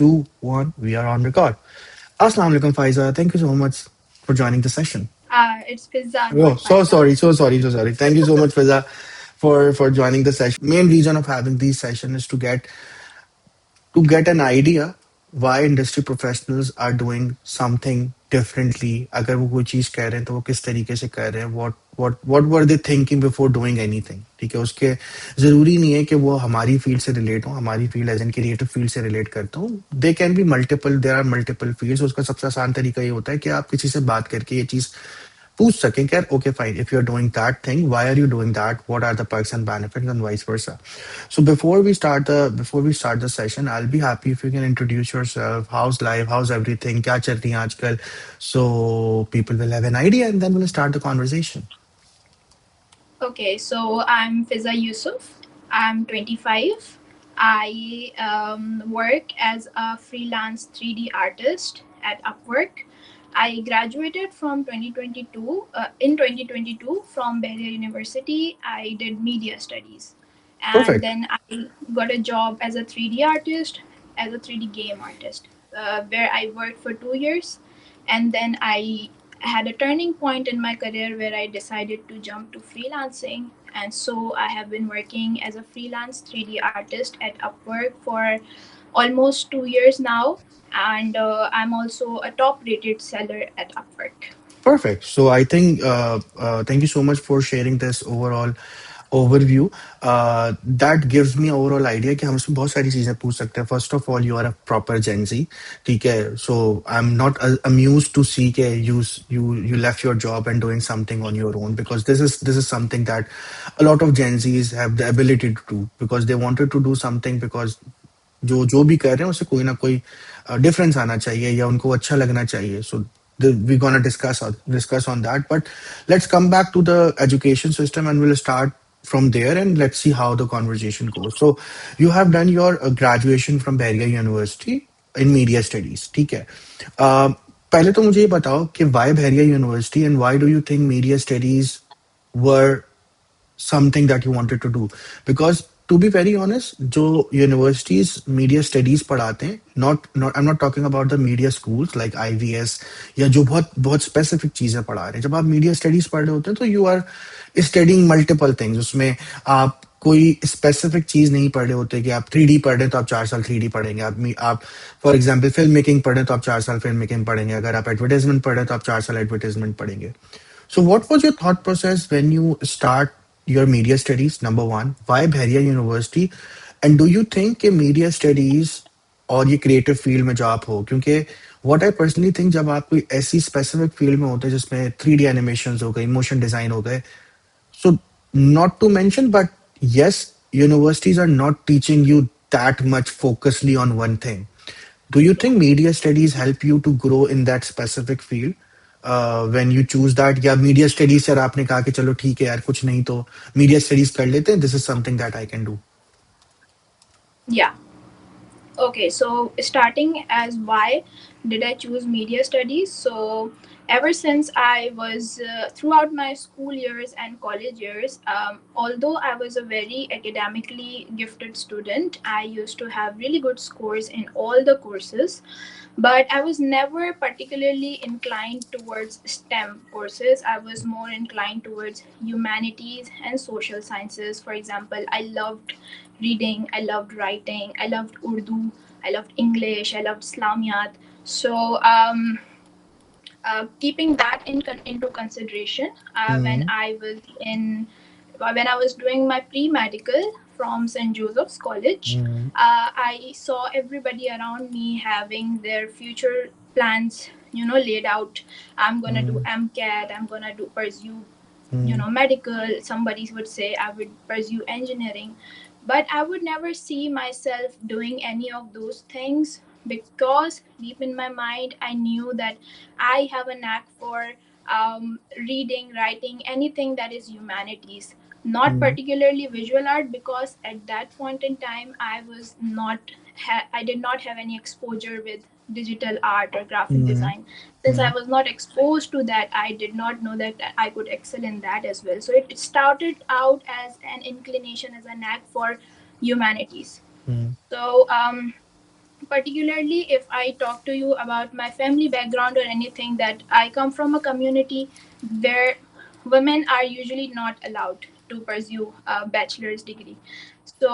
2, 1. We are on record. Assalamu alaikum, Faiza. Thank you so much for joining the session. It's pizza, Oh, not so Faiza. sorry, so sorry, so sorry. Thank you so much, Faiza, for joining the session. Main reason of having these session is to get an idea why industry professionals are doing something differently. अगर वो कोई चीज कह रहे हैं तो वो किस तरीके से कह रहे हैं, what were they thinking before doing anything. ठीक है, उसके जरूरी नहीं है कि वो हमारी फील्ड से रिलेट हो, हमारी field as an creative field से रिलेट करता हूँ. They can be multiple, there are multiple fields. उसका सबसे आसान तरीका ये होता है कि आप किसी से बात करके ये चीज पूछ सकें कि okay fine, if you're doing that thing, why are you doing that, what are the perks and benefits, and vice versa. So before we start the session, I'll be happy if you can introduce yourself. How's life, how's everything, kya chal rahi hai aajkal, so people will have an idea and then we'll start the conversation. Okay, so I'm Fiza Yusuf. I'm 25. I work as a freelance 3D artist at Upwork. I graduated from 2022 in 2022 from Bahria University. I did media studies, and Perfect. then I got a job as a 3D artist, as a 3D game artist, where I worked for 2 years, and then I had a turning point in my career where I decided to jump to freelancing. And so I have been working as a freelance 3D artist at Upwork for almost 2 years now. And I'm also a top rated seller at Upwork. Perfect. So I think thank you so much for sharing this overall overview. That gives me overall idea कि हम इसमें बहुत सारी चीजें पूछ सकते हैं. First of all, you are a proper Gen Z, ठीक है. So I'm not amused to see कि you left your job and doing something on your own, because this is something that a lot of Gen Zs have the ability to do, because they wanted to do something because जो जो भी कर रहे हैं उससे कोई ना कोई डिफरेंस आना चाहिए या उनको अच्छा लगना चाहिए. सो we're gonna discuss on that, but let's come back to the education system and we'll start from there and let's see how the conversation goes. So you have done your graduation from Bahria University in media studies, ठीक है. पहले तो मुझे ये बताओ कि why Bahria University and why do you think media studies were something that you wanted to do, because to be very honest, जो universities media studies पढ़ाते हैं, not I'm not talking about the media schools like IVS या जो बहुत बहुत specific चीजें पढ़ा रहे हैं. जब आप media studies पढ़ रहे होते हैं तो you are studying multiple things. उसमें आप कोई स्पेसिफिक चीज नहीं पढ़ रहे होते कि आप 3D पढ़ रहे हैं तो आप 4 साल 3D पढ़ेंगे. आप फॉर एग्जाम्पल फिल्म मेकिंग पढ़ रहे हैं तो आप 4 साल फिल्म मेकिंग पढ़ेंगे. अगर आप एडवर्टाइजमेंट पढ़ रहे हैं तो आप 4 साल एडवर्टाइजमेंट पढ़ेंगे. So, what was your thought process when you start your media studies? Number one, why Bharia University? And do you think कि media studies और ये creative field में जो आप हो, क्योंकि what I personally think, जब आप कोई ऐसी specific field में होते हैं जिसमें 3D animations हो गई, motion design हो गए, so not to mention, but yes, universities are not teaching you that much focusedly on one thing. Do you think media studies help you to grow in that specific field when you choose that? या media studies sir आपने कहा कि चलो ठीक है यार कुछ नहीं तो media studies कर लेते हैं, this is something that I can do. Yeah. Okay, so starting as why did I choose media studies? So ever since I was throughout my school years and college years, although I was a very academically gifted student, I used to have really good scores in all the courses, but I was never particularly inclined towards STEM courses. I was more inclined towards humanities and social sciences. For example, I loved reading, I loved writing, I loved Urdu, I loved English, I loved Islamiyat. So, keeping that into consideration, Mm, when I was doing my pre medical from St. Joseph's College, mm, I saw everybody around me having their future plans, laid out. I'm gonna do mm, MCAT. I'm gonna do pursue, mm, medical. Somebody would say I would pursue engineering, but I would never see myself doing any of those things because deep in my mind I knew that I have a knack for reading, writing, anything that is humanities, not mm, particularly visual art, because at that point in time I did not have any exposure with digital art or graphic mm, design. Since I was not exposed to that, I did not know that I could excel in that as well. So it started out as an inclination, as a knack for humanities. mm, So particularly if I talk to you about my family background or anything, that I come from a community where women are usually not allowed to pursue a bachelor's degree. So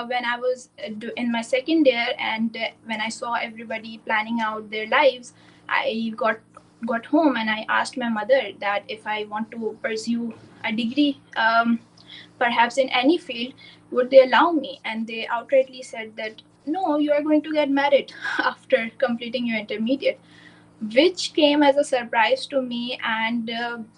when I was in my second year, and when I saw everybody planning out their lives, I got home and I asked my mother that if I want to pursue a degree, perhaps in any field, would they allow me? And they outrightly said that no, you are going to get married after completing your intermediate, which came as a surprise to me. And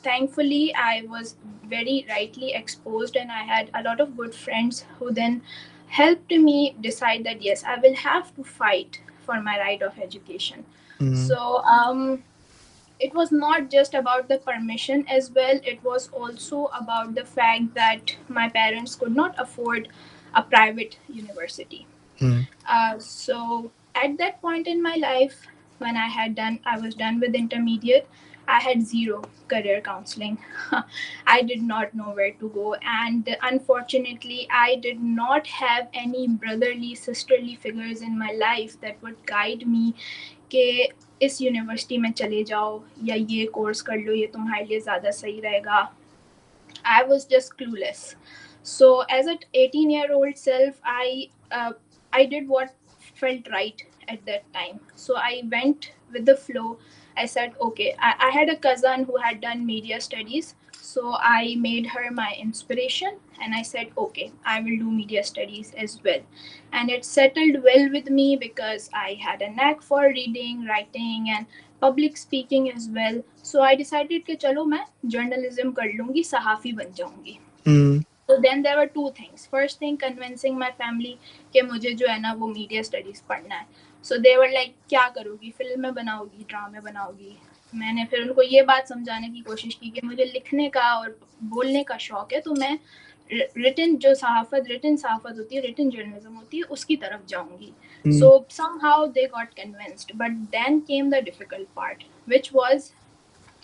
thankfully, I was very rightly exposed, and I had a lot of good friends who then helped me decide that yes, I will have to fight for my right of education. Mm, So, it was not just about the permission as well, it was also about the fact that my parents could not afford a private university. mm, So at that point in my life, when I was done with intermediate, I had zero career counseling. I did not know where to go, and unfortunately, I did not have any brotherly, sisterly figures in my life that would guide me कि इस university में चले जाओ या ये course कर लो, ये तुम्हारे लिए ज़्यादा सही रहेगा. I was just clueless. So as an 18-year-old self, I did what felt right at that time. So I went with the flow. I said, okay. I had a cousin who had done media studies, so I made her my inspiration, and I said, okay, I will do media studies as well. And it settled well with me because I had a knack for reading, writing, and public speaking as well. So I decided कि चलो मैं journalism कर लूँगी, सहाफ़ी बन जाऊँगी. mm, So then there were two things. First thing, convincing my family कि मुझे जो है ना वो मीडिया स्टडीज़ पढ़ना है. So they were like, क्या करोगी, फिल्में बनाओगी, ड्रामे बनाओगी. मैंने फिर उनको ये बात समझाने की कोशिश की कि मुझे लिखने का और बोलने का शौक है, तो मैं रिटन जो सहाफ़त रिटन सहाफ़त होती है, रिटन जर्नलिज्म होती है, उसकी तरफ जाऊँगी. mm, So somehow they got convinced, but then came the difficult part, which was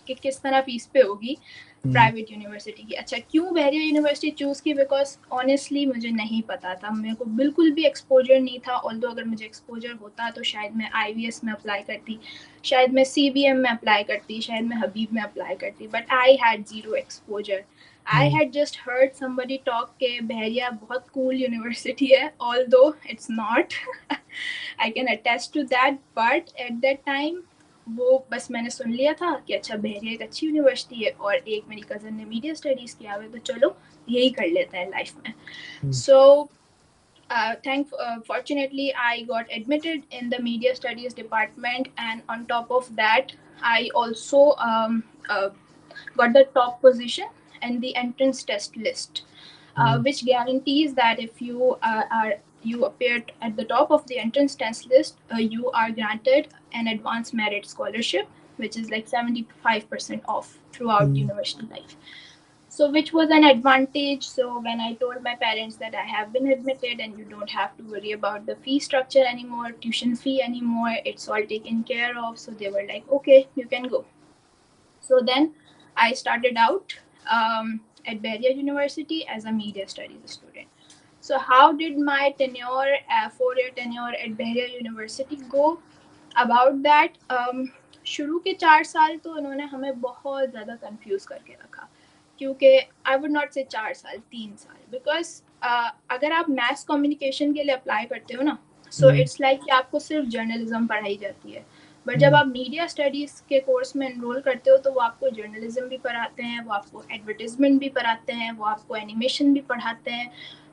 कि किस तरह फीस पे होगी mm, प्राइवेट यूनिवर्सिटी की. अच्छा, क्यों बहरिया यूनिवर्सिटी चूज़ की? बिकॉज ऑनेस्टली मुझे नहीं पता था, मेरे को बिल्कुल भी एक्सपोजर नहीं था. ऑल्दो अगर मुझे एक्सपोजर होता तो शायद मैं IVS में अप्लाई करती, शायद मैं CBM में अप्लाई करती, शायद मैं हबीब में अप्लाई करती, but I had zero exposure. I mm, had just heard somebody talk के बहरिया बहुत कूल यूनिवर्सिटी है, although it's not. I can attest to that, but at that time वो बस मैंने सुन लिया था कि अच्छा बहरिया एक अच्छी यूनिवर्सिटी है, और एक मेरी कज़न ने मीडिया स्टडीज़ किया हुआ है, तो चलो यही कर लेते हैं लाइफ में. mm, so fortunately, I got admitted in the media studies department, and on top of that, I also got the top position in the entrance test list, mm, which guarantees that if you appeared at the top of the entrance test list, you are granted an advanced merit scholarship, which is like 75% off throughout mm, university life. So which was an advantage. So when I told my parents that I have been admitted and you don't have to worry about the fee structure anymore, tuition fee anymore, it's all taken care of, so they were like, okay, you can go. So then I started out at Beria University as a media studies student. So how did my tenure, 4-year tenure at Beria University go? About that, शुरू के 4 साल तो उन्होंने हमें बहुत ज़्यादा confuse करके रखा, क्योंकि आई वुड नॉट से 4 साल, 3 साल, बिकॉज अगर आप मैथ्स कम्युनिकेशन के लिए अप्लाई करते हो ना, सो mm, इट्स लाइक कि आपको सिर्फ जर्नलिज्म पढ़ाई जाती है. बट जब mm, आप मीडिया स्टडीज़ के कोर्स में एनरोल करते हो, तो वो आपको जर्नलिज्म भी पढ़ाते हैं, वो आपको एडवर्टीजमेंट भी पढ़ाते हैं, वो आपको एनिमेशन भी पढ़ाते हैं.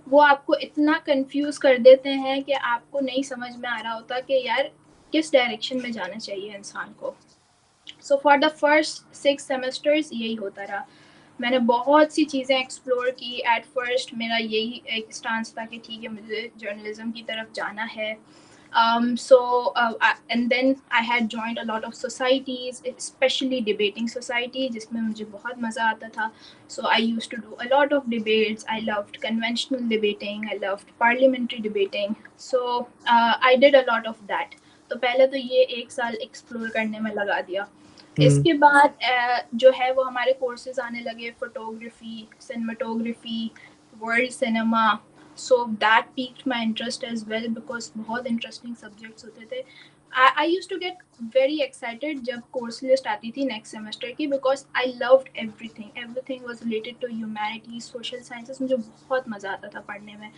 वो आपको इतना कंफ्यूज कर देते हैं कि आपको नहीं समझ में आ रहा होता कि यार किस डायरेक्शन में जाना चाहिए इंसान को. So for the first 6 semesters यही होता रहा. मैंने बहुत सी चीज़ें एक्सप्लोर की. एट फर्स्ट मेरा यही एक स्टांस था कि ठीक है, मुझे जर्नलिज्म की तरफ जाना है. And then I had joined a lot of societies, especially debating society, जिसमें मुझे बहुत मज़ा आता था. So I used to do a lot of debates. I loved conventional debating, I loved parliamentary debating. So I did a lot of that. तो पहले तो ये 1 साल एक्सप्लोर करने में लगा दिया. mm, इसके बाद जो है वो हमारे कोर्सेज आने लगे, photography, cinematography, world cinema. So that piqued my interest as well because बहुत interesting subjects होते थे. I used to get very excited जब course list आती थी next semester की because I loved everything. Everything was related to humanities, social sciences. मुझे बहुत मज़ा आता था पढ़ने में.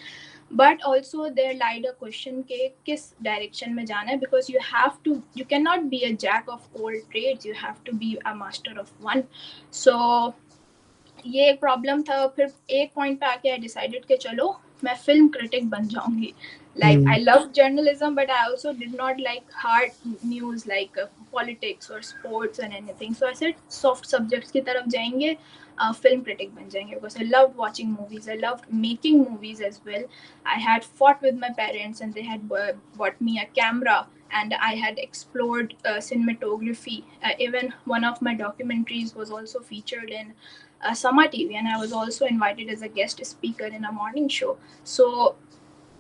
But also there lied a question के किस direction में जाना है because you cannot be a jack of all trades. You have to be a master of one. So ये एक प्रॉब्लम था. फिर एक पॉइंट पे आके आई डिसाइडेड कि चलो मैं फिल्म क्रिटिक बन जाऊंगी. Like I Mm, love journalism, but I also did not like hard news like politics or sports and anything. So I said soft subjects की तरफ जाएंगे, film critic बन जाएंगे because I loved watching movies. I loved making movies as well. I had fought with my parents and they had bought me a camera and I had explored cinematography. Even one of my documentaries was also featured in Sama TV and I was also invited as a guest speaker in a morning show. So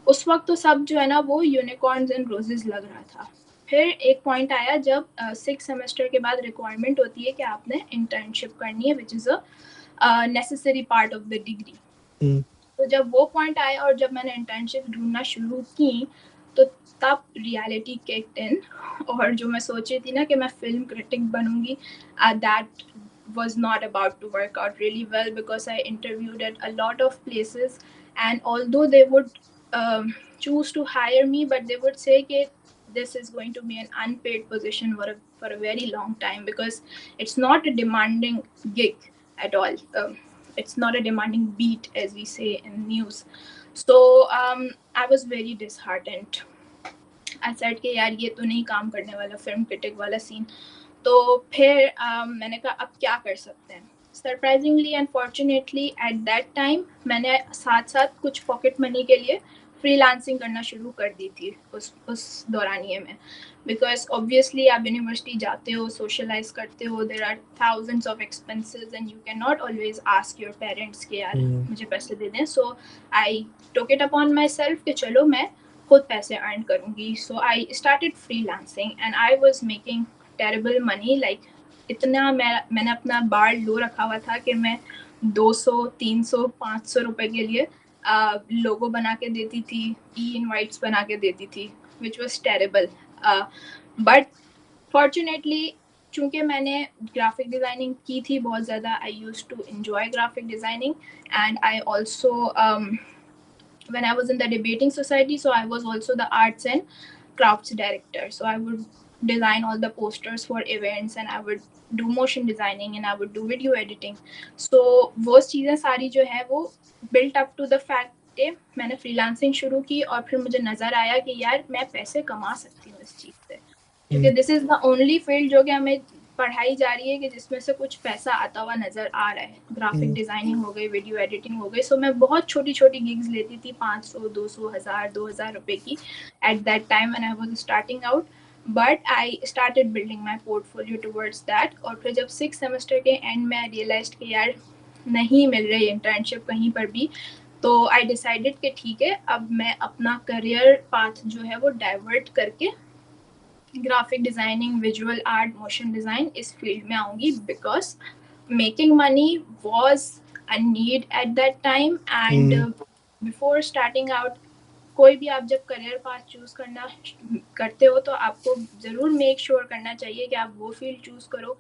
उस वक्त तो सब जो है ना वो unicorns and roses लग रहा था. फिर एक पॉइंट आया जब 6 सेमेस्टर के बाद रिक्वायरमेंट होती है कि आपने इंटर्नशिप करनी है which is a necessary part of the degree. mm, तो जब वो पॉइंट आया और जब मैंने इंटर्नशिप ढूंढना शुरू की तो तब रियलिटी किक्ड इन. और जो मैं सोच रही थी ना कि मैं फिल्म क्रिटिक बनूंगी, that was not about to work out really well because I interviewed at a lot of places and although they would choose to hire me but they would say that this is going to be an unpaid position for a very long time because it's not a demanding gig at all. It's not a demanding beat as we say in news. So I was very disheartened. I said कि यार ये तो नहीं काम करने वाला film critic वाला scene. तो फिर मैंने कहा अब क्या कर सकते हैं. Surprisingly and fortunately eight that time मैंने साथ साथ कुछ पॉकेट मनी के लिए फ्रीलांसिंग करना शुरू कर दी थी उस दौरानिए में. बिकॉज ऑब्वियसली आप यूनिवर्सिटी जाते हो, सोशलाइज करते हो, there are thousands of expenses and you can not always ask your parents कि यार mm, मुझे पैसे दे दें. So I took it upon myself कि चलो मैं खुद पैसे अर्न करूँगी. So I started freelancing and I was making terrible money. Like इतना मैंने अपना बार लो रखा हुआ था कि मैं 200, 300, 500 रुपए के लिए लोगो बना के देती थी, ई इनवाइट्स बना के देती थी, which was terrible. But fortunately चूँकि मैंने ग्राफिक डिज़ाइनिंग की थी बहुत ज़्यादा, I use to enjoy graphic designing and I also when I was in the debating society, so I was also the arts and crafts director. So I would design all the posters for events and I would do motion designing and I would do video editing. So वो चीज़ें सारी जो है वो built up to the fact कि मैंने freelancing शुरू की और फिर मुझे नज़र आया कि यार मैं पैसे कमा सकती हूँ इस चीज़ से, क्योंकि mm, this is the only field जो कि हमें पढ़ाई जा रही है कि जिसमें से कुछ पैसा आता हुआ नज़र आ रहा है. ग्राफिक mm, डिज़ाइनिंग हो गई, वीडियो एडिटिंग हो गई. सो मैं बहुत छोटी छोटी गिग्स लेती थी, 500, 200, 1000, 2000 रुपए की eight that time when I was starting out. But I started building my portfolio towards that. और फिर जब 6 सेमेस्टर के एंड में आई रियलाइज कि यार नहीं मिल रही इंटर्नशिप कहीं पर भी, तो आई डिसाइडेड कि ठीक है अब मैं अपना करियर पाथ जो है वो डाइवर्ट करके graphic designing, visual art, motion design इस फील्ड में आऊँगी because making money was a need eight that time. And mm, before starting out कोई भी आप जब करियर पाथ चूज़ करना करते हो तो आपको ज़रूर मेक श्योर करना चाहिए कि आप वो फील्ड चूज़ करो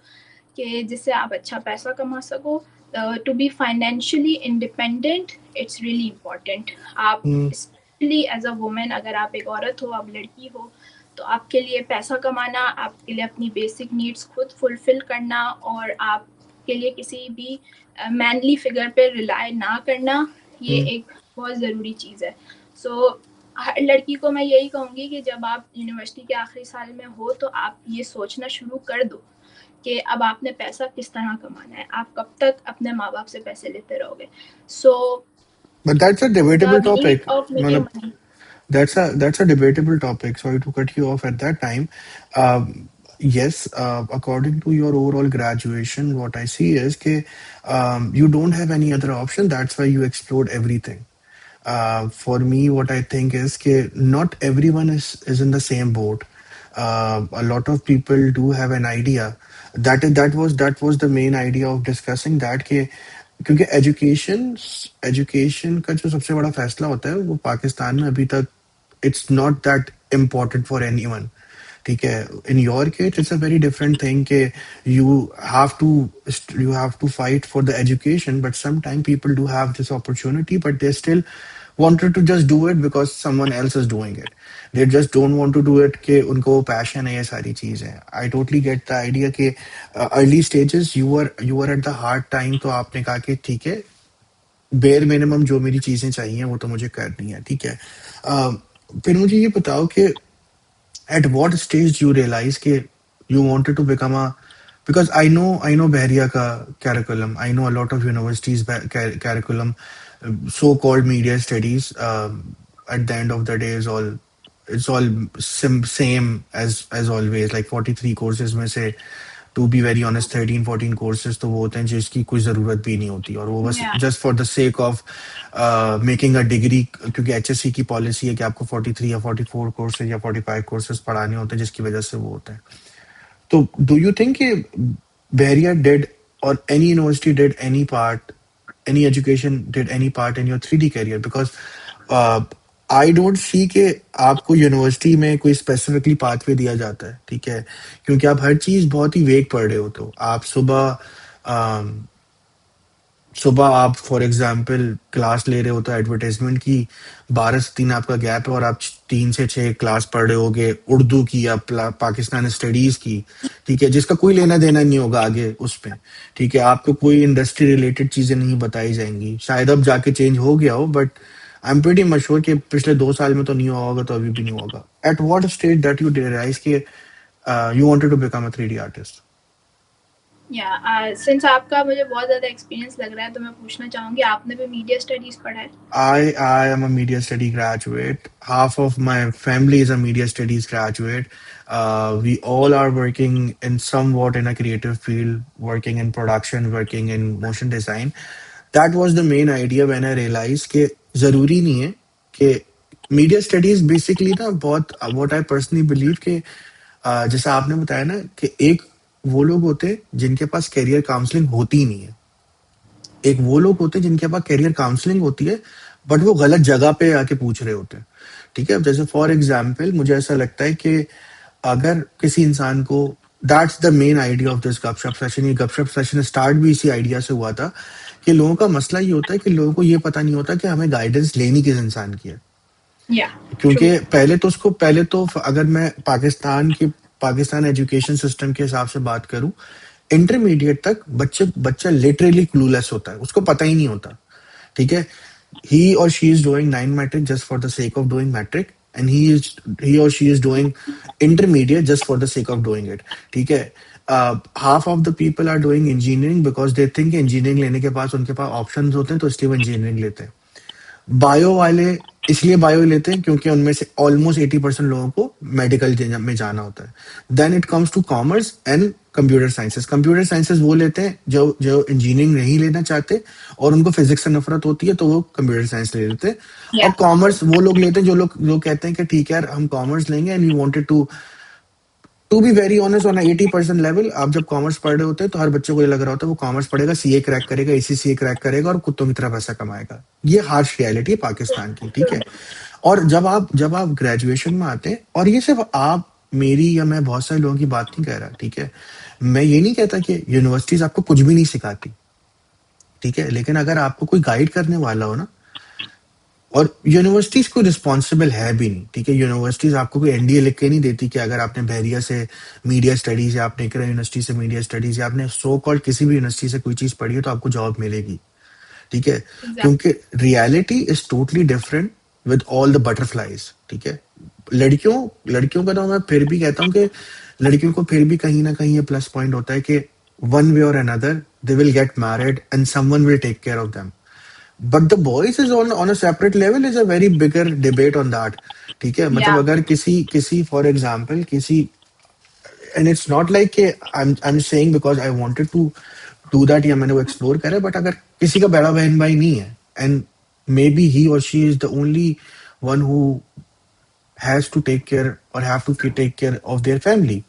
कि जिससे आप अच्छा पैसा कमा सको. To be financially independent it's really important. आप mm, specially as a women, अगर आप एक औरत हो, आप लड़की हो, तो आपके लिए पैसा कमाना, आपके लिए अपनी बेसिक नीड्स खुद फुलफिल करना और आपके लिए किसी भी मैनली फिगर पे रिलाय ना करना, ये mm, एक बहुत ज़रूरी चीज़ है. सो हर लड़की को मैं यही कहूँगी कि जब आप यूनिवर्सिटी के आखिरी साल में हो तो आप ये सोचना शुरू कर दो कि अब आपने पैसा किस तरह कमाना है, आप कब तक अपने माँ बाप से पैसे लेते रहोगे. सो but that's a the debatable need topic. Of making मतलब money. that's a debatable topic. Sorry to cut you off at that time. Yes, according to your overall graduation, what I see is that you don't have any other option. That's why you explored everything. For me, what I think is that not everyone is in the same boat. A lot of people do have an idea. That was the main idea of discussing that. क्योंकि education education का जो सबसे बड़ा फैसला होता है वो पाकिस्तान में अभी तक it's not that important for anyone. ठीक है, in your case it's a very different thing के you have to you have to fight for the education, but some time people do have this opportunity but they still wanted to just do it because someone else is doing it. They just don't want to do it कि उनको passion है ये सारी चीज है। I totally get the idea कि early stages you were at the hard time, तो आपने कहा कि ठीक है, बेयर मिनिमम जो मेरी चीजें चाहिए वो तो मुझे करनी है, ठीक है। फिर मुझे ये बताओ कि at what stage you realize कि you wanted to become a, because I know Bahria ka curriculum, I know a lot of universities curriculum, so called media studies, at the end of the day is all, it's all same as always, like 43 courses में से to be very honest 13-14 courses तो वो होते हैं जिसकी कोई ज़रूरत भी नहीं होती, और वो बस Yeah. Just for the sake of making a degree, क्योंकि एचएससी की पॉलिसी है कि आपको 43 या 44 कोर्सेज या 45 कोर्सेज पढ़ाने होते हैं, जिसकी वजह से वो होता है। तो डू यू थिंक कि Bahria did, or any university did any part, any education did any part in your 3D career? Because I don't see कि आपको यूनिवर्सिटी में कोई स्पेसिफिकली पाथवे दिया जाता है, ठीक है, क्योंकि आप हर चीज बहुत ही वेग पढ़ रहे हो। तो आप सुबह आप फॉर एग्जांपल क्लास ले रहे हो तो एडवर्टाइजमेंट की 12 से 3 आपका गैप है, और आप 3 से 6 क्लास पढ़ रहे होगे उर्दू की या पाकिस्तान स्टडीज की, ठीक है, जिसका कोई लेना देना नहीं होगा आगे उस पे, ठीक है, आपको कोई इंडस्ट्री रिलेटेड चीजें नहीं बताई जाएंगी। शायद अब जाके चेंज हो गया हो, but I am pretty much sure कि पिछले 2 साल में तो नहीं हुआ होगा, तो अभी भी नहीं होगा। At what stage that you realise कि you wanted to become a 3D artist? या सिंस आपका मुझे बहुत ज़्यादा एक्सपीरियंस लग रहा है, तो मैं पूछना चाहूँगी, आपने भी मीडिया स्टडीज़ पढ़ा है? I am a media study graduate. Half of my family is a media studies graduate. We all are working in somewhat in a creative field, working in production, working in motion design. That was the main idea when I realized कि जरूरी नहीं है कि media studies basically ना बहुत, what I personally believe कि जैसा आपने बताया ना कि एक वो लोग होते हैं जिनके पास करियर काउंसलिंग होती ही नहीं है, एक वो लोग होते हैं जिनके पास करियर काउंसलिंग होती है बट वो गलत जगह पे आके पूछ रहे होते हैं, ठीक है। अब जैसे फॉर एग्जाम्पल मुझे ऐसा लगता है कि अगर किसी इंसान को, that's the main idea of this गपशप सेशन, ये गपशप सेशन स्टार्ट भी इसी आइडिया से हुआ था कि लोगों का मसला ये होता है कि लोगों को ये पता नहीं होता कि हमें गाइडेंस लेनी किस इंसान की है। या ट्रू। क्योंकि पहले तो अगर मैं पाकिस्तान एजुकेशन सिस्टम के हिसाब से बात करूं, इंटरमीडिएट तक बच्चा लिटरली क्लूलेस होता है, उसको पता ही नहीं होता, ठीक है। he or she is doing 9 metric just for the sake of doing metric, and he or she is doing intermediate just for the sake of doing it, ठीक है। Half of the people are doing engineering because they think engineering लेने के पास उनके पास options होते हैं, तो इसलिए वो engineering लेते हैं। बायो वाले इसलिए बायो लेते हैं क्योंकि उनमें से ऑलमोस्ट 80% लोगों को मेडिकल में जाना होता है। Then it comes to commerce and computer sciences. Computer sciences वो लेते हैं जो जो इंजीनियरिंग नहीं लेना चाहते और उनको फिजिक्स से नफरत होती है, तो वो कंप्यूटर साइंस ले लेते हैं। और या कॉमर्स वो लोग लेते हैं जो कहते हैं कि ठीक है यार हम कॉमर्स लेंगे, and we wanted to be very honest on 80% level. आप जब कॉमर्स पढ़ रहे होते हैं तो हर बच्चे को ये लग रहा होता है वो कॉमर्स पढ़ेगा, सीए क्रैक करेगा, एसीसीए क्रैक करेगा और कुत्तों की तरह पैसा कमाएगा। ये हार्श रियलिटी है पाकिस्तान की, ठीक है। और जब आप ग्रेजुएशन में आते हैं, और ये सिर्फ आप मेरी या मैं बहुत सारे लोगों की बात नहीं कह रहा, ठीक है, मैं ये नहीं कहता कि यूनिवर्सिटीज आपको कुछ भी नहीं सिखाती, ठीक है, लेकिन अगर आपको कोई गाइड करने वाला हो ना, और यूनिवर्सिटीज कोई रिस्पॉन्सिबल है भी नहीं, ठीक है, यूनिवर्सिटीज आपको कोई एनडीए लिख के नहीं देती कि अगर आपने बहरिया से मीडिया स्टडीज या आपने इकरा यूनिवर्सिटी से मीडिया स्टडीज या आपने सो कॉल्ड किसी भी यूनिवर्सिटी से कोई चीज पढ़ी है तो आपको जॉब मिलेगी, ठीक है। एग्जैक्टली। क्योंकि reality is totally different with all the butterflies, ठीक है। लड़कियों लड़कियों का तो मैं फिर भी कहता हूँ कि लड़कियों को फिर भी कहीं ना कहीं ये प्लस पॉइंट होता है कि वन वे और another they will get married and someone will take care of them. But the boys is on a separate level, is a very bigger debate on that, ठीक है। मतलब या अगर किसी किसी फॉर एग्जाम्पल किसी, and it's not like कि I am saying because I wanted to do that या मैंने वो एक्सप्लोर करा, बट अगर किसी का बड़ा बहन भाई नहीं है एंड मे बी ही और she is the only one who has to take care और have to take care of their family,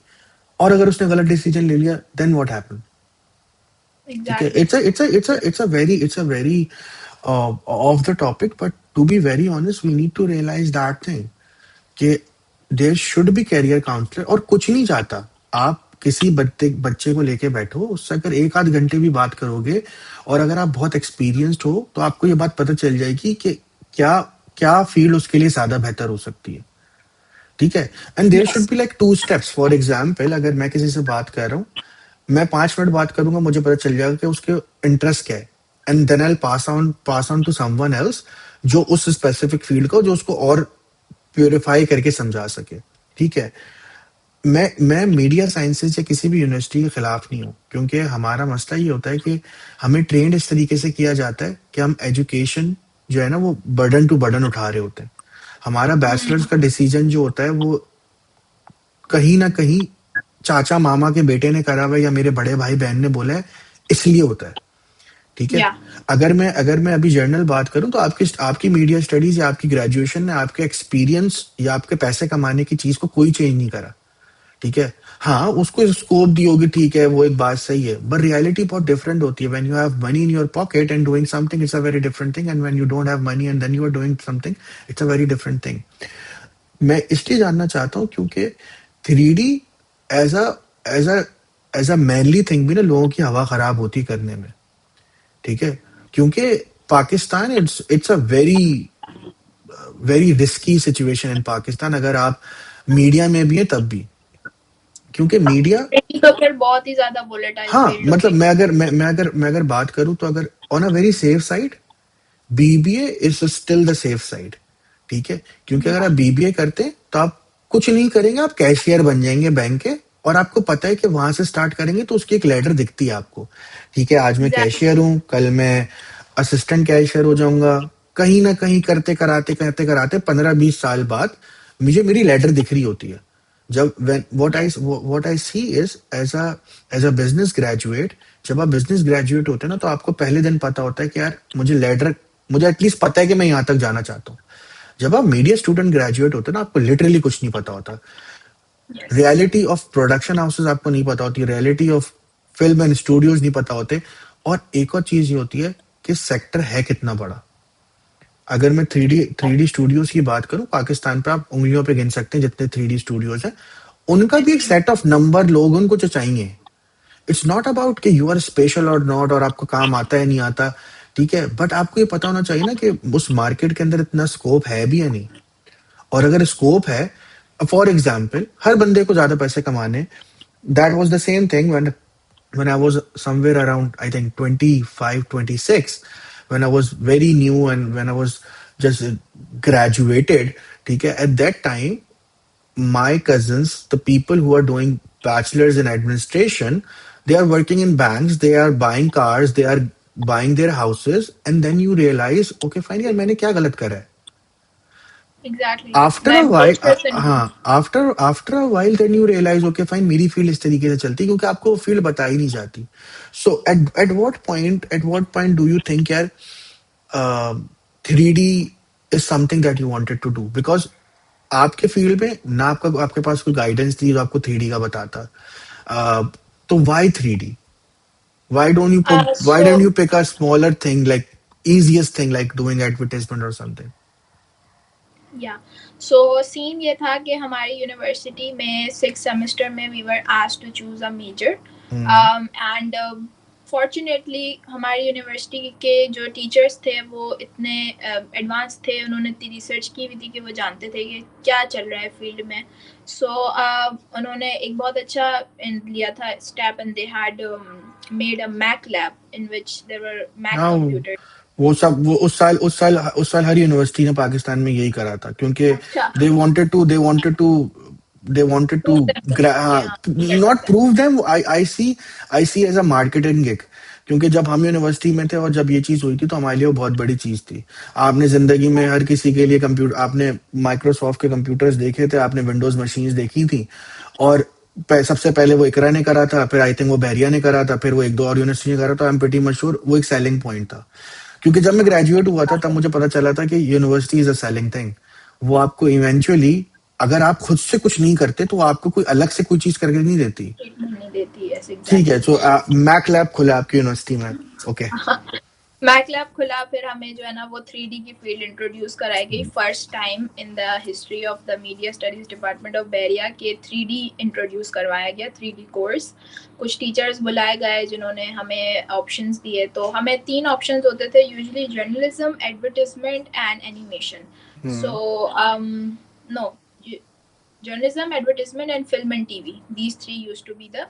और अगर उसने गलत डिसीजन ले लिया, देन व्हाट हैपन? ठीक है, Exactly. It's a very off the topic, but to be very honest we need to realise that thing कि there should be career counsellor. और कुछ नहीं चाहता, आप किसी बच्चे बच्चे को लेके बैठो, उससे अगर एक आध घंटे भी बात करोगे, और अगर आप बहुत एक्सपीरियंस्ड हो, तो आपको ये बात पता चल जाएगी कि क्या क्या फील्ड उसके लिए ज्यादा बेहतर हो सकती है। ठीक है। And there should Yes. Be like two steps. For example, अगर मैं किसी से बात कर रहा हूँ, मैं 5 मिनट बात करूंगा, मुझे पता चल जाएगा कि उसके इंटरेस्ट क्या है, and then I pass on to someone else जो उस स्पेसिफिक फील्ड को, जो उसको और प्योरीफाई करके समझा सके। ठीक है। मैं मीडिया साइंसेज या किसी भी यूनिवर्सिटी के खिलाफ नहीं हूँ, क्योंकि हमारा मसला ये होता है कि हमें ट्रेंड इस तरीके से किया जाता है कि हम एजुकेशन जो है ना, वो बर्डन टू बर्डन उठा रहे होते हैं। हमारा बैचलर्स का डिसीजन जो होता है वो कहीं ना कहीं चाचा मामा के बेटे ने करा हुआ है, या मेरे बड़े भाई बहन ने बोला है, इसलिए होता है। ठीक है। Yeah. अगर मैं अभी जर्नल बात करूं, तो आपकी आपकी मीडिया स्टडीज या आपकी ग्रेजुएशन ने आपके एक्सपीरियंस या आपके पैसे कमाने की चीज को कोई चेंज नहीं करा। ठीक है। हाँ, उसको स्कोप दी होगी, ठीक है, वो एक बात सही है, बट रियलिटी बहुत डिफरेंट होती है। When you have money in your pocket and doing something, it's a very different thing, and when you don't have money and then you are doing something, it's a very different thing. मैं इसलिए जानना चाहता हूँ क्योंकि 3D as a as a as a manly thing भी ना, लोगों की हवा खराब होती करने में। ठीक है। क्योंकि Pakistan, it's a very very risky situation in Pakistan, अगर आप मीडिया में भी है तब भी। क्योंकि मीडिया, Really तो फिर बहुत ही ज्यादा volatile हाँ field हो मतलब गई. मैं अगर बात करूं, तो अगर on a very safe side, BBA is still the safe side. ठीक है। क्योंकि अगर आप Yeah. बीबीए करते हैं, तो आप कुछ नहीं करेंगे, आप कैशियर बन जाएंगे बैंक के, और आपको पता है कि वहां से स्टार्ट करेंगे तो उसकी एक लेटर दिखती है आपको। ठीक है, आज मैं Exactly. कैशियर हूं, कल मैं असिस्टेंट कैशियर हो जाऊंगा। कहीं ना कहीं करते कराते 15-20 साल बाद मुझे मेरी लेटर दिख रही होती है। जब when Yes. what I see is as a business graduate, जब आप बिजनेस ग्रेजुएट होते हैं ना, तो आपको पहले दिन पता होता है कि यार मुझे एटलीस्ट पता है कि मैं यहाँ तक जाना चाहता हूँ। जब आप मीडिया स्टूडेंट ग्रेजुएट होते हैं ना, आपको लिटरली कुछ नहीं पता होता। Yes. Reality of production houses आपको नहीं पता होती, reality of film and studios नहीं पता होते। और एक और चीज ये होती है कि सेक्टर है कितना बड़ा। अगर मैं थ्री डी स्टूडियोज की बात करूं, पाकिस्तान पे आप उंगलियों पे गिन सकते हैं जितने 3D स्टूडियोज हैं। उनका भी एक Yes. सेट ऑफ नंबर लोग उनको जो चाहिए। इट्स नॉट अबाउट कि यू आर स्पेशल और नॉट, और आपको काम आता है नहीं आता। ठीक है, बट आपको ये पता होना चाहिए ना कि उस मार्केट के अंदर इतना स्कोप है भी या नहीं। और अगर स्कोप है, फॉर एग्जाम्पल, हर बंदे को ज्यादा पैसे कमाने, that was the same thing when I was somewhere around, I think 25, 26, when I was very new and when I was just graduated. ठीक है, at that time my cousins, the people who are doing bachelors in administration, they are working in banks, they are buying cars, they are buying their houses, and then you realize, okay, fine, यार मैंने क्या गलत करा है? Exactly. After a मैं while, कुछ percent हूँ. हाँ, after a while, then you realize, okay, fine, मेरी फील्ड इस तरीके से चलती है, क्योंकि आपको वो फील्ड बताई नहीं जाती। So at what point do you think यार 3D is something that you wanted to do? Because आपके फील्ड में ना आपके पास कोई गाइडेंस थी जो आपको 3D का बताता। uh, तो why 3D? Why don't So you pick a smaller thing, like easiest thing, like doing advertisement or something? या सो सीन ये था कि हमारी यूनिवर्सिटी में 6 सेमेस्टर में we were asked to choose a major Hmm. And fortunately हमारी university के जो टीचर्स थे वो इतने एडवांस थे, उन्होंने इतनी रिसर्च की हुई थी कि वो जानते थे कि क्या चल रहा है फील्ड में। सो उन्होंने एक बहुत अच्छा लिया था step and they had made a Mac lab in which there were Mac हाँ, कंप्यूटर. वो उस साल हर यूनिवर्सिटी ने पाकिस्तान में यही करा था, क्योंकि अच्छा. They wanted to they wanted to they wanted to prove themselves कि हाँ कर नॉट सकते हैं. Prove them. I see as a marketing gig. क्योंकि जब हम यूनिवर्सिटी में थे और जब ये चीज हुई थी, तो हमारे लिए वो बहुत बड़ी चीज थी। आपने जिंदगी में हर किसी के लिए कंप्यूटर, आपने माइक्रोसॉफ्ट के कंप्यूटर्स देखे थे, आपने विंडोज मशीन्स देखी थी। और सबसे पहले वो इकरा ने करा था, फिर आई थिंक वो बहरिया ने करा था, फिर वो एक दो और यूनिवर्सिटी ने करा था। आई एम प्रीटी मश्योर वो एक सेलिंग पॉइंट था। क्योंकि जब मैं ग्रेजुएट हुआ था, तब मुझे पता चला था कि university is a selling thing. वो आपको इवेंचुअली अगर आप खुद से कुछ नहीं करते तो आपको कोई अलग से कोई चीज करके नहीं देती। ट्रीटमेंट नहीं देती, यस ठीक है, एग्जैक्टली। तो मैक लैब खुला आपकी यूनिवर्सिटी में। ओके। मैक लैब खुला, फिर हमें जो है ना वो 3D की फील्ड इंट्रोड्यूस कराई गई first time in the history of the media studies department of Bahria के 3D इंट्रोड्यूस करवाया गया, 3D कोर्स। कुछ टीचर्स बुलाए गए जिन्होंने हमें ऑप्शंस दिए। तो हमें 3 ऑप्शंस होते थे usually, journalism, advertisement and animation. Hmm. So no, journalism, advertisement and film and TV, these 3 used to be the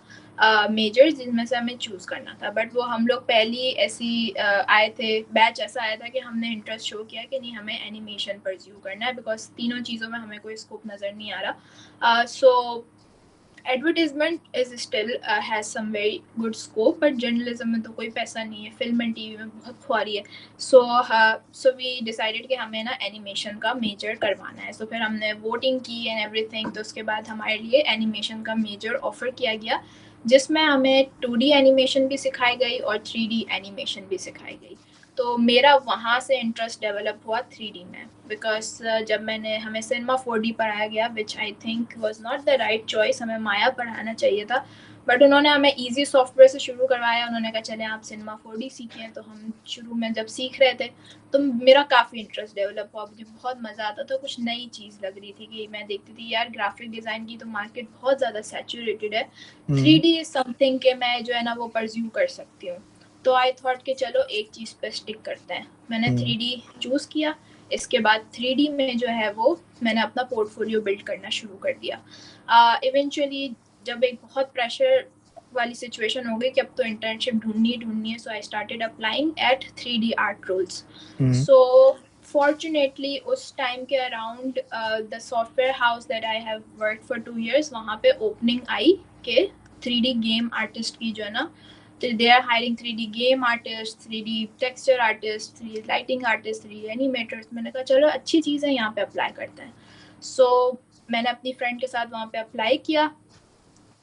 majors जिनमें से हमें चूज करना था। बट वो हम लोग पहली ऐसी आए थे, बैच ऐसा आया था कि हमने इंटरेस्ट शो किया कि नहीं, हमें एनिमेशन परस्यू करना है, बिकॉज तीनों चीज़ों में हमें कोई स्कोप नज़र नहीं आ रहा। सो advertisement is still has some very good scope, but journalism में तो कोई पैसा नहीं है, फिल्म एंड टीवी में बहुत खुआरी है। सो वी डिसाइडेड कि हमें ना एनिमेशन का मेजर करवाना है। सो फिर हमने वोटिंग की एंड एवरीथिंग, तो उसके बाद हमारे लिए एनिमेशन का मेजर ऑफर किया गया, जिसमें हमें 2D एनिमेशन भी सिखाई गई और 3D एनिमेशन भी सिखाई गई। तो मेरा वहाँ से इंटरेस्ट डेवलप हुआ 3D में, बिकॉज जब मैंने हमें सिनेमा 4D पढ़ाया गया, विच I think was not the right choice, हमें माया पढ़ाना चाहिए था। बट उन्होंने हमें इजी सॉफ्टवेयर से शुरू करवाया, उन्होंने कहा चले आप सिनेमा 4D सीखें। तो हम शुरू में जब सीख रहे थे तो मेरा काफ़ी इंटरेस्ट डेवलप हुआ, मुझे बहुत मज़ा आता था, कुछ नई चीज़ लग रही थी कि मैं देखती थी यार ग्राफिक डिज़ाइन की तो मार्केट बहुत ज़्यादा सैचुरेटेड है, हम्म। 3D इज समथिंग के मैं जो है ना वो परस्यू कर सकती हूँ। तो आई थॉट कि चलो एक चीज़ पे स्टिक करते हैं। मैंने हम्म। 3D चूज़ किया। इसके बाद 3D में जो है वो मैंने अपना पोर्टफोलियो बिल्ड करना शुरू कर दिया। इवेंचुअली जब एक बहुत प्रेशर वाली सिचुएशन हो गई कि अब तो इंटर्नशिप ढूंढनी है, सो I started applying eight 3D art roles. Hmm. So fortunately उस टाइम के around the software house that I have work for 2 years, वहाँ पे ओपनिंग आई कि 3D गेम आर्टिस्ट की जो है ना, they are hiring 3D game artist, 3D texture artist, 3D lighting artist, 3D animators. मैंने कहा चलो अच्छी चीज़ है, यहाँ पे अप्लाई करते हैं। सो मैंने अपनी फ्रेंड के साथ वहाँ पे अप्लाई किया।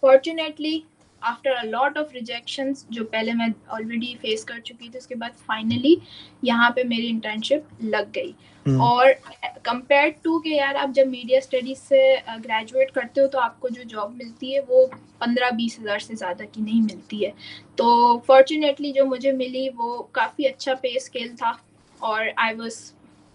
Fortunately after a lot of rejections जो पहले मैं ऑलरेडी फेस कर चुकी थी, उसके बाद फाइनली यहाँ पे मेरी इंटर्नशिप लग गई। हम्म। और कंपेयर टू के यार, आप जब मीडिया स्टडीज से ग्रेजुएट करते हो तो आपको जो जॉब मिलती है वो 15-20 हज़ार से ज़्यादा की नहीं मिलती है। तो फॉर्चुनेटली जो मुझे मिली वो काफ़ी अच्छा पे स्केल था, और I was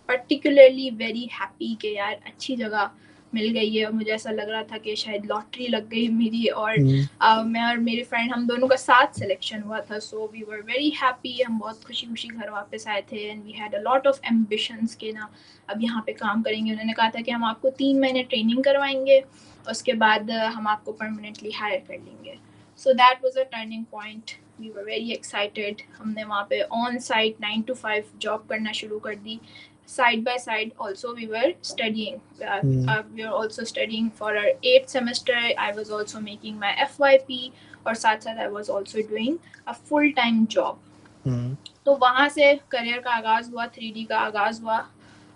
particularly very happy कि यार अच्छी जगह मिल गई है। और मुझे ऐसा लग रहा था कि शायद लॉटरी लग गई मेरी, और हम्म। मैं और मेरी फ्रेंड हम दोनों का साथ सिलेक्शन हुआ था। So we were very happy, हम बहुत खुशी खुशी घर वापस आए थे, and we had a lot of ambitions के ना अब यहाँ पे काम करेंगे। उन्होंने कहा था कि हम आपको 3 महीने ट्रेनिंग करवाएंगे, उसके बाद हम आपको परमानेंटली हायर कर लेंगे। So that was a turning point. We were very excited. हमने वहाँ पे ऑन साइट 9 to 5 जॉब करना शुरू कर दी। Side by side also we were studying. Hmm. We were also studying for our 8th semester. I was also making my FYP, और साथ साथ I was also doing a full time job. हम्म। तो वहाँ से career का आगाज़ हुआ, 3D का आगाज़ हुआ।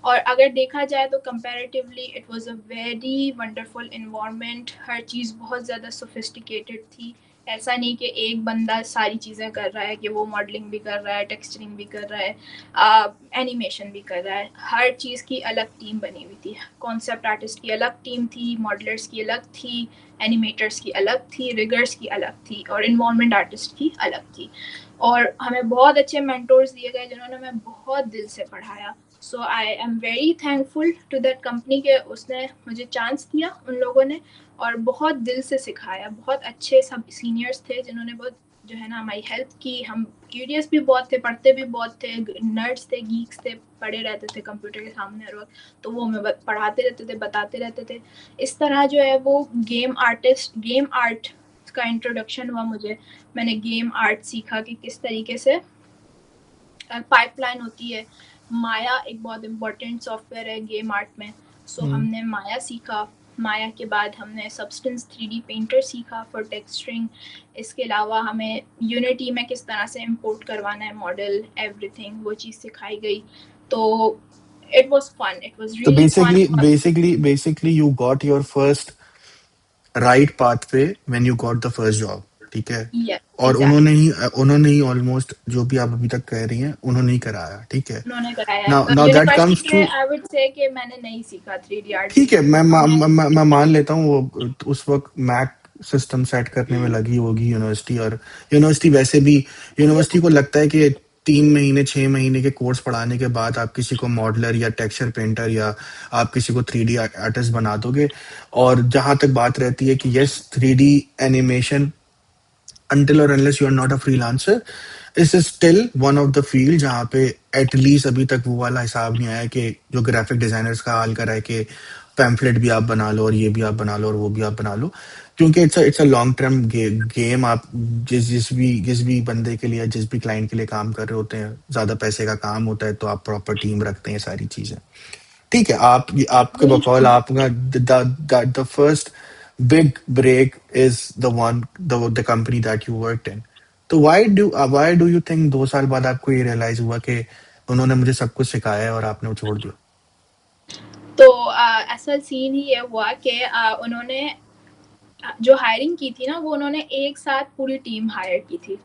और अगर देखा जाए तो comparatively it was a very wonderful environment. हर चीज़ बहुत ज़्यादा सोफिस्टिकेटेड थी। ऐसा नहीं कि एक बंदा सारी चीज़ें कर रहा है, कि वो मॉडलिंग भी कर रहा है, टेक्सचरिंग भी कर रहा है, एनिमेशन भी कर रहा है। हर चीज़ की अलग टीम बनी हुई थी। कॉन्सेप्ट आर्टिस्ट की अलग टीम थी, मॉडलर्स की अलग थी, एनिमेटर्स की अलग थी, रिगर्स की अलग थी, और इन्वायरमेंट आर्टिस्ट की अलग थी। और हमें बहुत अच्छे मेंटोर्स दिए गए जिन्होंने हमें बहुत दिल से पढ़ाया। सो I am very thankful to that company के उसने मुझे चांस दिया, उन लोगों ने, और बहुत दिल से सिखाया। बहुत अच्छे सब सीनियर्स थे जिन्होंने बहुत जो है ना हमारी हेल्प की। हम क्यूरियस भी बहुत थे, पढ़ते भी बहुत थे, नर्ड्स थे, गीक्स थे, पढ़े रहते थे कंप्यूटर के सामने हर वक्त। तो वो हमें पढ़ाते रहते थे, बताते रहते थे। इस तरह जो है वो गेम आर्ट का इंट्रोडक्शन हुआ मुझे। मैंने गेम आर्ट सीखा कि किस तरीके से पाइपलाइन होती है। माया एक बहुत इम्पोर्टेंट सॉफ्टवेयर है गेम आर्ट में। सो हम्म। हमने माया सीखा। माया के बाद हमने सब्सटेंस 3D पेंटर सीखा फॉर टेक्सचरिंग। इसके अलावा हमें यूनिटी में किस तरह से इंपोर्ट करवाना है मॉडल, एवरीथिंग, वो चीज़ सिखाई गई। तो it was fun, it was तो really fun. Basically you got your first right pathway when you got the first job. ठीक है। और एग्जैक्टली। उन्होंने ही ऑलमोस्ट जो भी आप अभी तक कह रही हैं उन्होंने ही कराया, ठीक है। उन्होंने कराया नाउ है नाउ दैट यूनिवर्सिटी कम्स के, टू, आई वुड से कि मैंने नहीं सीखा 3D आर्ट ठीक है, उन्होंने। मैं मान लेता हूँ वो उस वक्त मैक सिस्टम सेट करने में लगी होगी यूनिवर्सिटी, और यूनिवर्सिटी वैसे भी, यूनिवर्सिटी को लगता है कि 3 महीने 6 महीने के कोर्स पढ़ाने के बाद आप किसी को मॉडलर या टेक्सचर पेंटर या आप किसी को 3D आर्टिस्ट बना दोगे। और जहां तक बात रहती है कि yes, 3D animation, until or unless you are not a freelancer, this is still one of the field जहाँ पे एटलीस्ट अभी तक वो वाला हिसाब नहीं आया कि जो ग्राफिक डिजाइनर्स का हाल करा है कि पैम्फलेट भी आप बना लो और ये भी आप बना लो और वो भी आप बना लो। क्योंकि it's a long term game. आप जिस भी बंदे के लिए, जिस भी क्लाइंट के लिए काम कर रहे होते हैं, ज्यादा पैसे का काम होता है तो आप प्रॉपर टीम रखते हैं, सारी चीजें। ठीक है, आपके वही बकौल चीज। आपका the first big break is the company that you worked in. तो व्हाई डू यू थिंक 2 साल बाद आपको ये रियलाइज हुआ कि उन्होंने मुझे सब कुछ सिखाया है और आपने वो छोड़ दिया? तो ऐसा सीन ही ये हुआ कि उन्होंने जो हायरिंग की थी ना, वो उन्होंने एक साथ पूरी टीम हायर की थी,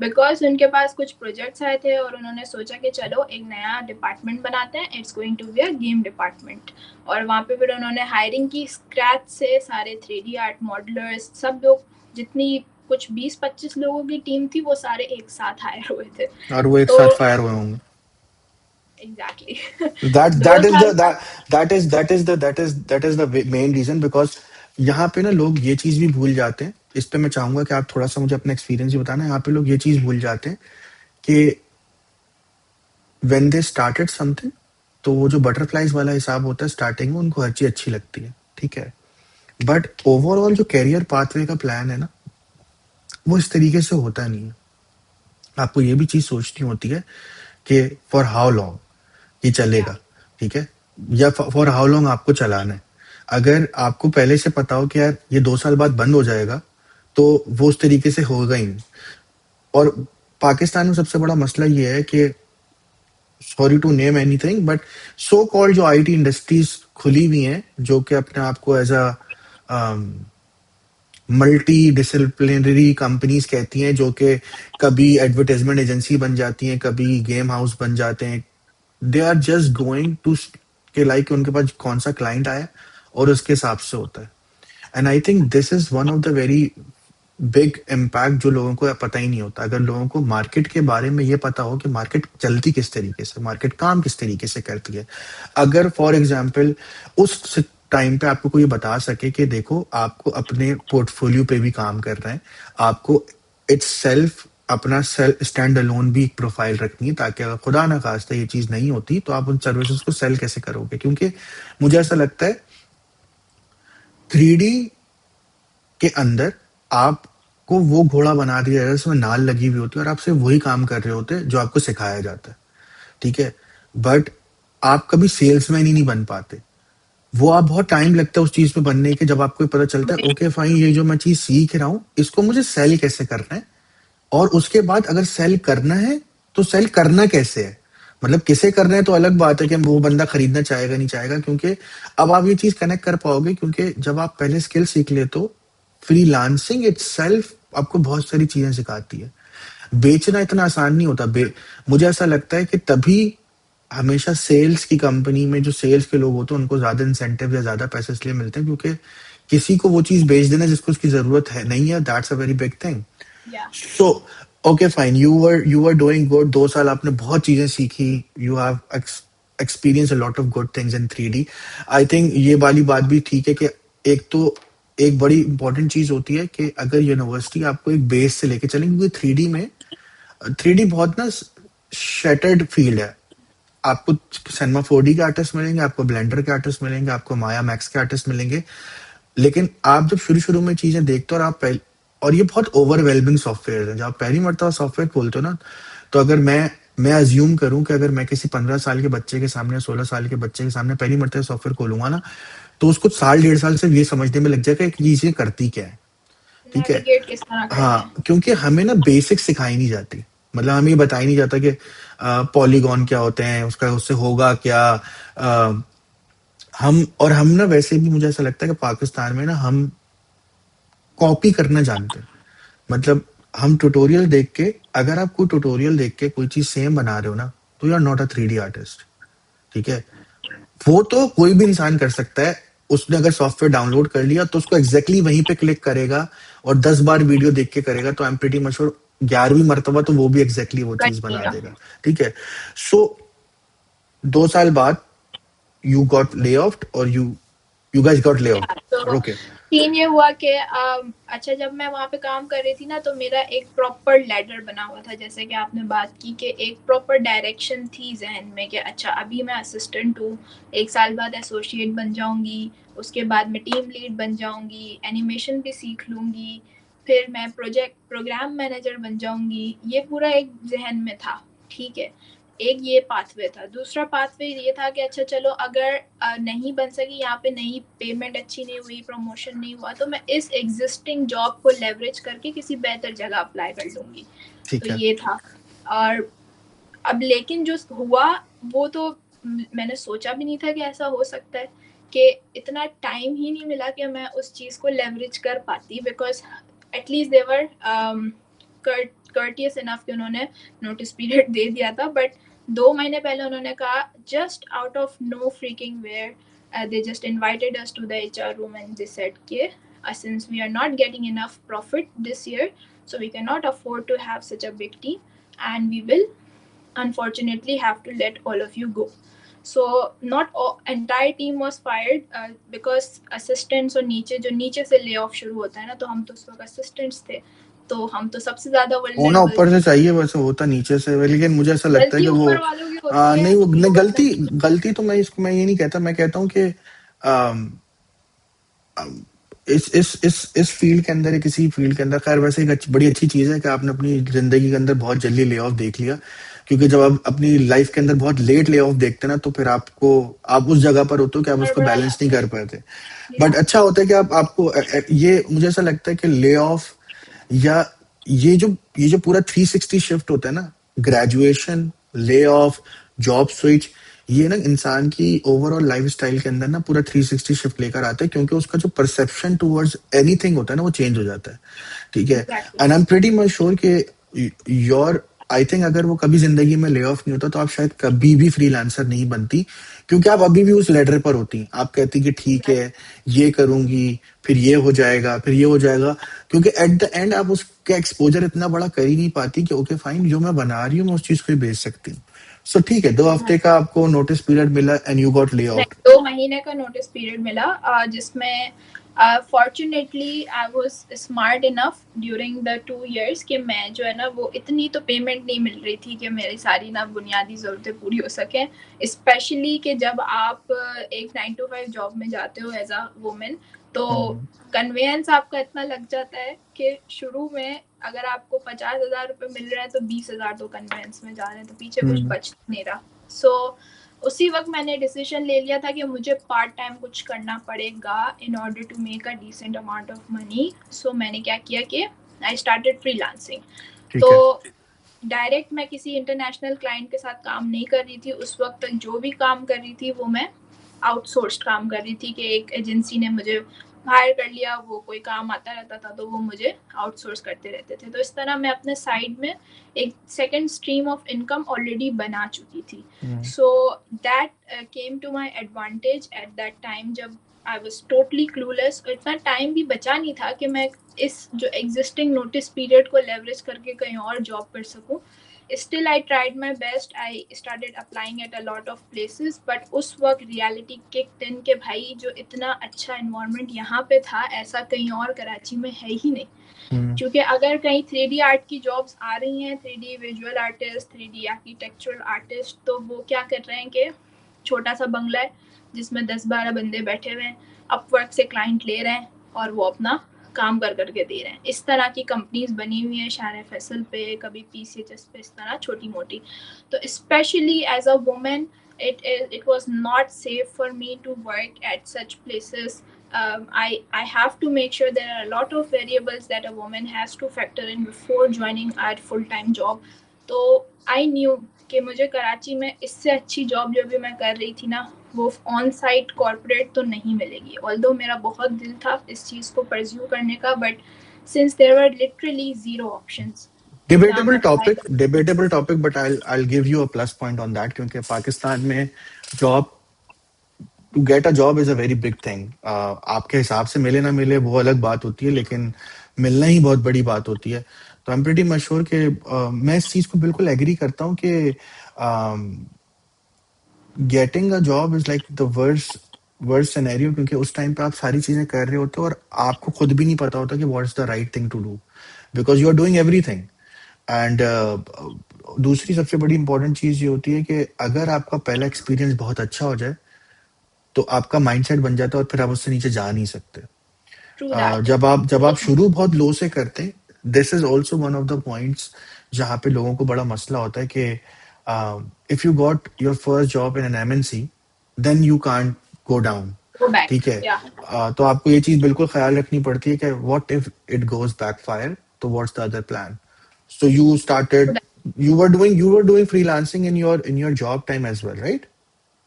बिकॉज उनके पास कुछ प्रोजेक्ट्स आए थे और उन्होंने सोचा कि चलो एक नया डिपार्टमेंट बनाते हैं, it's going to be a game department. और वहाँ पे फिर उन्होंने हायरिंग की स्क्रैच से, सारे 3D आर्ट मॉडलर्स सब लोग, जितनी कुछ 20-25 लोगों की टीम थी, वो सारे एक साथ हायर हुए थे। और वो एक तो साथ फायर हुए होंगे। एग्जैक्टली that दो that is the साल बाद। that is the main reason, because यहाँ पे ना लोग ये चीज भी भूल जाते हैं। इस पे मैं चाहूंगा कि आप थोड़ा सा मुझे अपना एक्सपीरियंस भी बताना। यहाँ पे लोग ये चीज भूल जाते हैं कि व्हेन दे स्टार्टेड समथिंग, तो वो जो बटरफ्लाइज वाला हिसाब होता है स्टार्टिंग में, उनको हर चीज अच्छी लगती है, ठीक है। बट ओवरऑल जो कैरियर पाथवे का प्लान है ना, वो इस तरीके से होता नहीं है। आपको ये भी चीज सोचनी होती है कि फॉर हाउ लॉन्ग ये या चलेगा, ठीक है, या फॉर हाउ लॉन्ग आपको चलाना है। अगर आपको पहले से पता हो कि यार ये 2 साल बाद बंद हो जाएगा, तो वो उस तरीके से होगा ही नहीं। और पाकिस्तान में सबसे बड़ा मसला ये है कि, sorry to name anything, but so called जो आईटी इंडस्ट्रीज खुली हुई हैं, जो कि अपने आप को as a multi disciplinary companies कहती हैं, जो कि कभी एडवर्टाइजमेंट एजेंसी बन जाती हैं, कभी गेम हाउस बन जाते हैं। They are just going to के लाइक उनके पास कौन सा क्लाइंट आया और उसके हिसाब से होता है। And I think this is one of the very big impact जो लोगों को पता ही नहीं होता। अगर लोगों को मार्केट के बारे में ये पता हो कि मार्केट चलती किस तरीके से, मार्केट काम किस तरीके से करती है। अगर फॉर एग्जाम्पल उस टाइम पे आपको कोई बता सके कि देखो आपको अपने पोर्टफोलियो पे भी काम करना है, आपको इट्स सेल्फ अपना सेल्फ स्टैंड अलोन भी एक प्रोफाइल रखनी है, ताकि अगर खुदा ना खास्ता ये चीज नहीं होती तो आप उन सर्विसेज को सेल कैसे करोगे। क्योंकि मुझे ऐसा लगता है 3D के अंदर आपको वो घोड़ा बना दिया जाता है जिसमें नाल लगी हुई होती है और आप सिर्फ वही काम कर रहे होते हैं जो आपको सिखाया जाता है, ठीक है। बट आप कभी सेल्समैन ही नहीं बन पाते। वो आप बहुत टाइम लगता है उस चीज में बनने के, जब आपको पता चलता है ओके फाइन, ये जो मैं चीज सीख रहा हूँ इसको मुझे सेल कैसे करना है। और उसके बाद अगर सेल करना है तो सेल करना कैसे है, मतलब किसे करना है तो अलग बात है कि वो बंदा खरीदना चाहेगा नहीं चाहेगा। क्योंकि अब आप ये चीज कनेक्ट कर पाओगे, क्योंकि जब आप पहले स्किल सीख लेते हो, फ्रीलांसिंग इटसेल्फ आपको बहुत सारी चीजें सिखाती है। बेचना इतना आसान नहीं होता। मुझे ऐसा लगता है कि तभी हमेशा सेल्स की कंपनी में जो सेल्स के लोग होते हैं उनको ज्यादा इंसेंटिव या ज्यादा पैसे इसलिए मिलते हैं क्योंकि किसी को वो चीज बेच देना जिसको उसकी जरूरत है नहीं है, that's a very big thing. या so okay fine, you were doing good. 2 साल आपने बहुत चीजें सीखी, you have experience a lot of good things in 3D। I think ये वाली बात भी ठीक है कि एक तो एक बड़ी इंपॉर्टेंट चीज होती है कि अगर यूनिवर्सिटी आपको एक बेस से लेके चलेंगे, क्योंकि 3D बहुत ना शटर्ड फील्ड है। आपको सिनेमा 4D के आर्टिस्ट मिलेंगे, आपको ब्लेंडर के आर्टिस्ट मिलेंगे, आपको माया मैक्स के आर्टिस्ट मिलेंगे। लेकिन आप जब शुरू शुरू में चीजें देखते हो और आप पहले, और ये बहुत ओवरवेलमिंग सॉफ्टवेयर है, जब आप पहली मरतबा सॉफ्टवेयर खोलते हो ना, तो अगर मैं अज्यूम करूं कि अगर मैं किसी 15 साल के बच्चे के सामने, 16 साल के बच्चे के सामने पहली मरतबा सॉफ्टवेयर खोलूंगा ना, तो उसको साल 1.5 साल से ये समझने में लग जाएगा कि ये चीजें करती क्या है, ठीक है। नेविगेट किस तरह करना है। हाँ, क्योंकि हमें ना बेसिक सिखाई नहीं जाती। मतलब हमें ये बताया नहीं जाता कि पॉलीगॉन क्या होते हैं, उसका उससे होगा क्या। अ, हम ना वैसे भी मुझे ऐसा लगता है कि पाकिस्तान में ना हम कॉपी करना जानते हैं। मतलब हम ट्यूटोरियल देख के, अगर आप कोई ट्यूटोरियल देख के कोई चीज सेम बना रहे हो ना, तो you are not a 3D artist. ठीक है, वो तो कोई भी इंसान कर सकता है। उसने अगर सॉफ्टवेयर डाउनलोड कर लिया तो उसको एग्जैक्टली वहीं पे क्लिक करेगा और 10 बार वीडियो देख के करेगा, तो आई एम प्रीटी मश्योर 11वीं मर्तबा तो वो भी एग्जैक्टली वो चीज बना करिएगा। देगा। ठीक है। सो 2 साल बाद यू गॉट ले ऑफ, और you guys got lay off. तो ओके। सीन ये हुआ कि अच्छा, जब मैं वहाँ पे काम कर रही थी ना, तो मेरा एक प्रॉपर लैडर बना हुआ था, जैसे कि आपने बात की कि एक प्रॉपर डायरेक्शन थी जहन में कि अच्छा अभी मैं असिस्टेंट हूँ, 1 साल बाद एसोसिएट बन जाऊंगी, उसके बाद मैं टीम लीड बन जाऊंगी, एनिमेशन भी सीख लूंगी, फिर मैं प्रोग्राम मैनेजर बन जाऊंगी, ये पूरा एक जहन में था। ठीक है, एक ये पाथवे था। दूसरा पाथवे ये था कि अच्छा चलो, अगर नहीं बन सकी यहाँ पे, नहीं पेमेंट अच्छी नहीं हुई, प्रमोशन नहीं हुआ, तो मैं इस एग्जिस्टिंग जॉब को लेवरेज करके किसी बेहतर जगह अप्लाई कर लूँगी। तो ठीक है। ये था। और अब लेकिन जो हुआ वो तो मैंने सोचा भी नहीं था कि ऐसा हो सकता है, कि इतना टाइम ही नहीं मिला कि मैं उस चीज़ को लेवरेज कर पाती, because at least they were courteous enough कि उन्होंने नोटिस पीरियड दे दिया था, बट 2 महीने पहले उन्होंने कहा, just out of no freaking where they just invited us to the HR room and they said कि since we are not getting enough profit this year, so we cannot afford to have such a big team, and we will unfortunately have to let all of you go. So not all, entire team was fired, because assistants और नीचे से lay off शुरू होता है ना, तो हम तो उस वक्त असिस्टेंट्स थे, तो हम तो सबसे ज्यादा होना वल्नरेबल ऊपर थे। से चाहिए, वैसे होता नीचे से है, लेकिन मुझे ऐसा लगता है गलती कि वो ऊपर वालों की होती है, नहीं, वो ये नहीं, हो गलती सकती है। गलती तो मैं ये नहीं कहता। मैं कहता हूँ कि इस फील्ड के अंदर या किसी फील्ड के अंदर, खैर वैसे एक बड़ी अच्छी चीज है कि आपने अपनी जिंदगी के अंदर बहुत जल्दी ले ऑफ देख लिया। क्योंकि जब आप अपनी लाइफ के अंदर बहुत लेट ले ऑफ देखते हैं ना, तो फिर आप उस जगह पर होते हो कि आप उसको हड़बड़ा बैलेंस नहीं जाते कर हैं। पाते। बट या अच्छा होता है कि आपको ये मुझे ऐसा लगता है कि ले ऑफ, या ये जो पूरा 360 शिफ्ट होता है ना, graduation, lay off, job switch, ये ना इंसान की ओवरऑल लाइफ स्टाइल के अंदर ना पूरा 360 शिफ्ट लेकर आते हैं, क्योंकि उसका जो परसेप्शन टुवर्ड्स एनीथिंग होता है ना, वो चेंज हो जाता है। ठीक है। Exactly. And I am pretty much sure कि योर, आई थिंक अगर वो कभी जिंदगी में ले ऑफ नहीं होता, तो आप शायद कभी भी फ्रीलांसर नहीं बनती। क्योंकि आप अभी भी उस लेडर पर होती, आप कहती कि ठीक है, एग्जैक्टली। ये करूंगी, फिर ये हो जाएगा, फिर ये हो जाएगा। क्योंकि एट द एंड आप उसका एक्सपोजर इतना बड़ा कर ही नहीं पाती कि ओके फाइन, जो मैं बना रही हूँ मैं उस चीज को ही बेच सकती हूँ। सो ठीक है, 2 हफ्ते का आपको नोटिस पीरियड मिला एंड यू गॉट ले नहीं, ऑफ। 2 महीने का नोटिस पीरियड मिला, जिसमें fortunately I was smart enough during the 2 years कि मैं जो है ना, वो इतनी तो पेमेंट नहीं मिल रही थी कि मेरी सारी ना बुनियादी ज़रूरतें पूरी हो सकें। स्पेशली कि जब आप एक 9 to 5 जॉब में जाते हो एज अ वुमेन, तो कन्वेंस आपका इतना लग जाता है कि शुरू में अगर आपको 50,000 रुपये मिल रहे हैं, तो 20,000 तो कन्वेंस में जा रहे हैं, तो पीछे कुछ बच नहीं रहा। सो उसी वक्त मैंने डिसीजन ले लिया था कि मुझे पार्ट टाइम कुछ करना पड़ेगा in order to make a decent amount of money. सो मैंने क्या किया कि आई स्टार्टेड फ्रीलांसिंग। ठीक तो है। डायरेक्ट मैं किसी इंटरनेशनल क्लाइंट के साथ काम नहीं कर रही थी उस वक्त तक। जो भी काम कर रही थी वो मैं आउटसोर्स्ड काम कर रही थी, कि एक एजेंसी ने मुझे हायर कर लिया, वो कोई काम आता रहता था तो वो मुझे आउटसोर्स करते रहते थे। तो इस तरह मैं अपने साइड में एक second stream of income already बना चुकी थी। So that came to my advantage at that time, जब आई वॉज टोटली क्लूलेस, और इतना टाइम भी बचा नहीं था कि मैं इस जो एग्जिस्टिंग नोटिस पीरियड को लेवरेज करके कहीं और जॉब कर सकूं। Still I tried my best. I started applying at a lot of places, but उस वक्त reality kicked in कि भाई जो इतना अच्छा environment यहाँ पे था, ऐसा कहीं और कराची में है ही नहीं। क्योंकि अगर कहीं 3D आर्ट की जॉब्स आ रही हैं, 3D visual artist, 3D architectural artist, तो वो क्या कर रहे हैं कि छोटा सा बंगला है जिसमें 10-12 बंदे बैठे हुए हैं, अपवर्क से क्लाइंट ले रहे हैं और वो अपना काम कर करके दे रहे हैं। इस तरह की कंपनीज बनी हुई हैं शार फैसल पे, कभी PCHS पे, इस तरह छोटी मोटी। तो specially as a women, it was not safe for me to work at such places. I have to make sure there are a lot of variables that a woman has to factor in before joining a full-time job. तो I knew कि मुझे कराची में इससे अच्छी job जो भी मैं कर रही थी ना, वो ऑन साइट कॉर्पोरेट तो नहीं मिलेगी। ऑल्दो मेरा बहुत दिल था इस चीज़ को परस्यू करने का, but since there were literally zero options जहाँ मैं apply कर debatable topic, but I'll give you a plus point on that, क्योंकि पाकिस्तान में job, to get a job is a very big thing. आपके हिसाब से मिले ना मिले वो अलग बात होती है, लेकिन मिलना ही बहुत बड़ी बात होती है. तो आई एम प्रीटी मश्योर कि मैं इस चीज को बिल्कुल एग्री करता हूँ कि getting a job is like the worst worst scenario, क्योंकि उस टाइम पे आप सारी चीजें कर रहे होते हो और आपको खुद भी नहीं पता होता कि what is the right thing to do, because you are doing everything. And दूसरी सबसे बड़ी इंपॉर्टेंट चीज ये होती है कि अगर आपका पहला एक्सपीरियंस बहुत अच्छा हो जाए तो आपका माइंडसेट बन जाता है और फिर आप उससे नीचे जा नहीं सकते. through that. जब आप शुरू बहुत लो से करते हैं, this is also one of the points जहाँ पे लोगों को बड़ा मसला होता है कि if you got your first job in an MNC, then you can't go down. Go back. ठीक है. Yeah. तो आपको ये चीज बिल्कुल ख्याल रखनी पड़ती है कि what if it goes backfire, तो what's the other plan. So you were doing freelancing in your job time as well, right?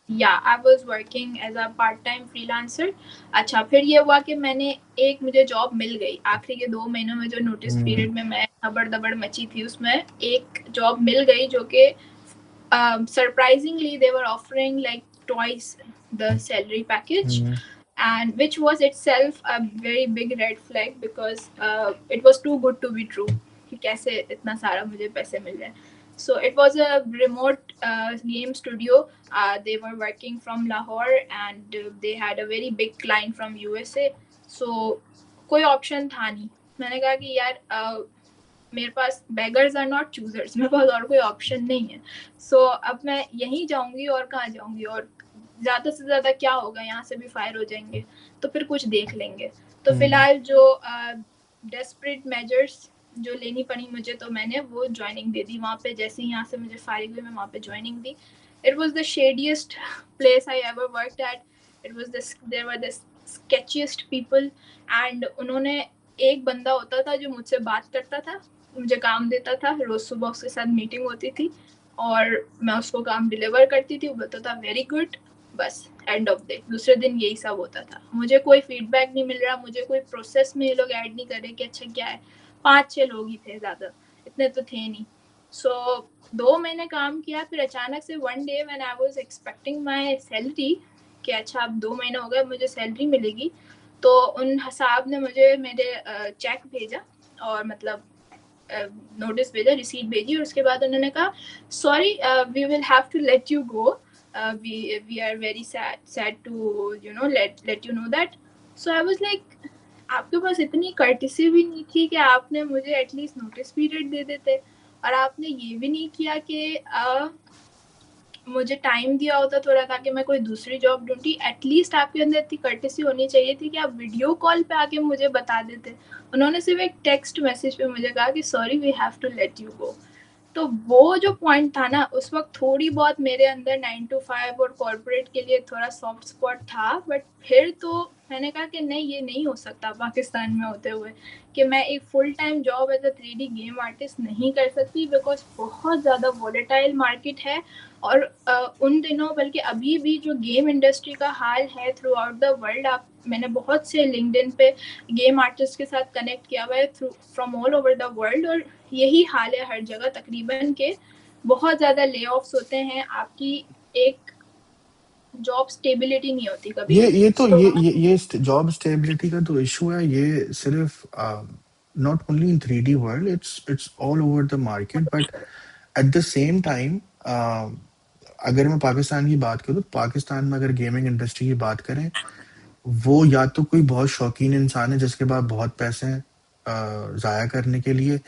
Yeah, I was working as a part time freelancer. अच्छा, फिर ये हुआ कि मैंने एक मुझे जॉब मिल गई आखिरी के 2 महीनों में, जो नोटिस पीरियड में मैं हबड़ दबड़ मची थी, उसमें एक जॉब मिल गई जो कि surprisingly they were offering like twice the salary package, and which was itself a very big red flag because it was too good to be true कि कैसे इतना सारा मुझे पैसे मिल रहे हैं. So it was a remote game studio. They were working from Lahore and they had a very big client from USA. So कोई option था नहीं. मैंने कहा कि यार मेरे पास बेगर्स आर नॉट चूजर्स, मेरे पास और कोई ऑप्शन नहीं है. सो अब मैं यहीं जाऊंगी और कहाँ जाऊंगी, और ज़्यादा से ज़्यादा क्या होगा, यहाँ से भी फायर हो जाएंगे, तो फिर कुछ देख लेंगे. तो फिलहाल जो डेस्परेट मेजर्स जो लेनी पड़ी मुझे, तो मैंने वो ज्वाइनिंग दे दी वहाँ पे. जैसे ही यहाँ से मुझे फायरिंग हुई, मैं वहाँ पे joining the. It was the शेडिएस्ट place I ever worked eight. It was there were the स्केचिएस्ट people. And उन्होंने, एक बंदा होता था जो मुझसे बात करता था, मुझे काम देता था, रोज सुबह उसके साथ मीटिंग होती थी और मैं उसको काम डिलीवर करती थी. वो बोलता था वेरी गुड, बस एंड ऑफ डे. दूसरे दिन यही सब होता था. मुझे कोई फीडबैक नहीं मिल रहा, मुझे कोई प्रोसेस में ये लोग ऐड नहीं कर रहे कि अच्छा क्या है. 5-6 लोग ही थे, ज़्यादा इतने तो थे नहीं. सो 2 महीने काम किया, फिर अचानक से one day when I was expecting my salary कि अच्छा अब 2 महीने हो गए, मुझे सैलरी मिलेगी, तो उन साहब ने मुझे मेरे चेक भेजा और मतलब नोटिस भेजा, रिसीट भेजी, और उसके बाद उन्होंने कहा sorry we will have to let you go, we are very sad to let you know that. So I was like, आपके पास इतनी कर्टिसी भी नहीं थी कि आपने मुझे एटलीस्ट नोटिस पीरियड दे देते, और आपने ये भी नहीं किया कि मुझे टाइम दिया होता थोड़ा ताकि मैं कोई दूसरी जॉब ढूंढती. एटलीस्ट आपके अंदर इतनी कर्टेसी होनी चाहिए थी कि आप वीडियो कॉल पे आके मुझे बता देते. उन्होंने सिर्फ एक टेक्स्ट मैसेज पे मुझे कहा कि sorry we have to let you go. तो वो जो पॉइंट था ना, उस वक्त थोड़ी बहुत मेरे अंदर 9 to 5 और कॉर्पोरेट के लिए थोड़ा सॉफ्ट स्पॉट था. बट फिर तो मैंने कहा कि नहीं, ये नहीं हो सकता पाकिस्तान में होते हुए कि मैं एक full time job as a 3D game artist नहीं कर सकती, बिकॉज बहुत ज़्यादा वॉलेटाइल मार्केट है. और उन दिनों, बल्कि अभी भी जो गेम इंडस्ट्री का हाल है थ्रू आउट द वर्ल्ड, आप, मैंने बहुत से लिंक्डइन पे गेम आर्टिस्ट के साथ कनेक्ट किया हुआ है through from all over the world, और यही हाल है हर जगह तकरीबन के. बहुत ज़्यादा ले ऑफ्स होते हैं, आपकी एक जॉब स्टेबिलिटी नहीं होती कभी ये भी. ये तो ये जॉब स्टेबिलिटी का तो इशू है. ये सिर्फ not only in 3D world, it's all over the market. But at the same time, अगर मैं पाकिस्तान की बात करूँ, तो पाकिस्तान में अगर गेमिंग इंडस्ट्री की बात करें, वो या तो कोई बहुत शौकीन इंसान है जिसके पास बहुत पैसे हैं जाया करने के लिए.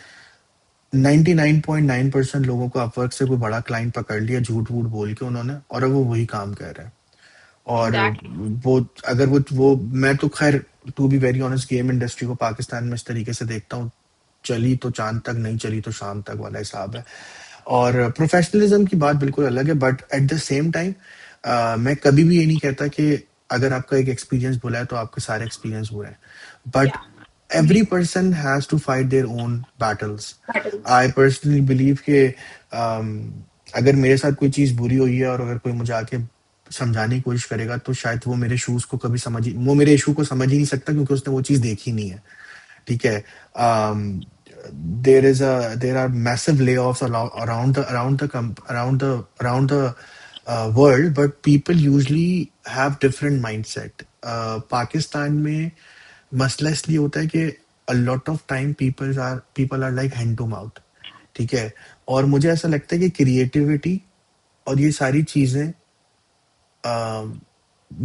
99.9% लोगों को अपवर्क से कोई बड़ा क्लाइंट पकड़ लिया झूठ वूठ बोल के उन्होंने, और अब वो वही काम कर रहे हैं. और एग्जैक्टली. वो अगर वो मैं तो खैर, to be very honest, game industry को पाकिस्तान में इस तरीके से देखता हूँ, चली तो चांद तक, नहीं चली तो शाम तक वाला हिसाब है. और प्रोफेशनलिज्म की बात बिल्कुल अलग है. But at the same time मैं कभी भी ये नहीं कहता कि अगर आपका एक एक्सपीरियंस बुरा है तो आपके सारे एक्सपीरियंस बुरे हैं. बट या every person has to fight their own battles. Battles. I personally believe कि अगर मेरे साथ कोई चीज बुरी हुई है और अगर कोई मुझे आके समझाने की कोशिश करेगा, तो शायद वो मेरे शूज को कभी वो मेरे इशू को समझ ही नहीं सकता, क्योंकि उसने वो चीज देखी नहीं है. ठीक है. There are massive layoffs around the world, but people usually have different mindset. Pakistan में मसला इसलिए होता है कि a lot of time people are like hand to mouth. ठीक है. और मुझे ऐसा लगता है कि क्रिएटिविटी और ये सारी चीजें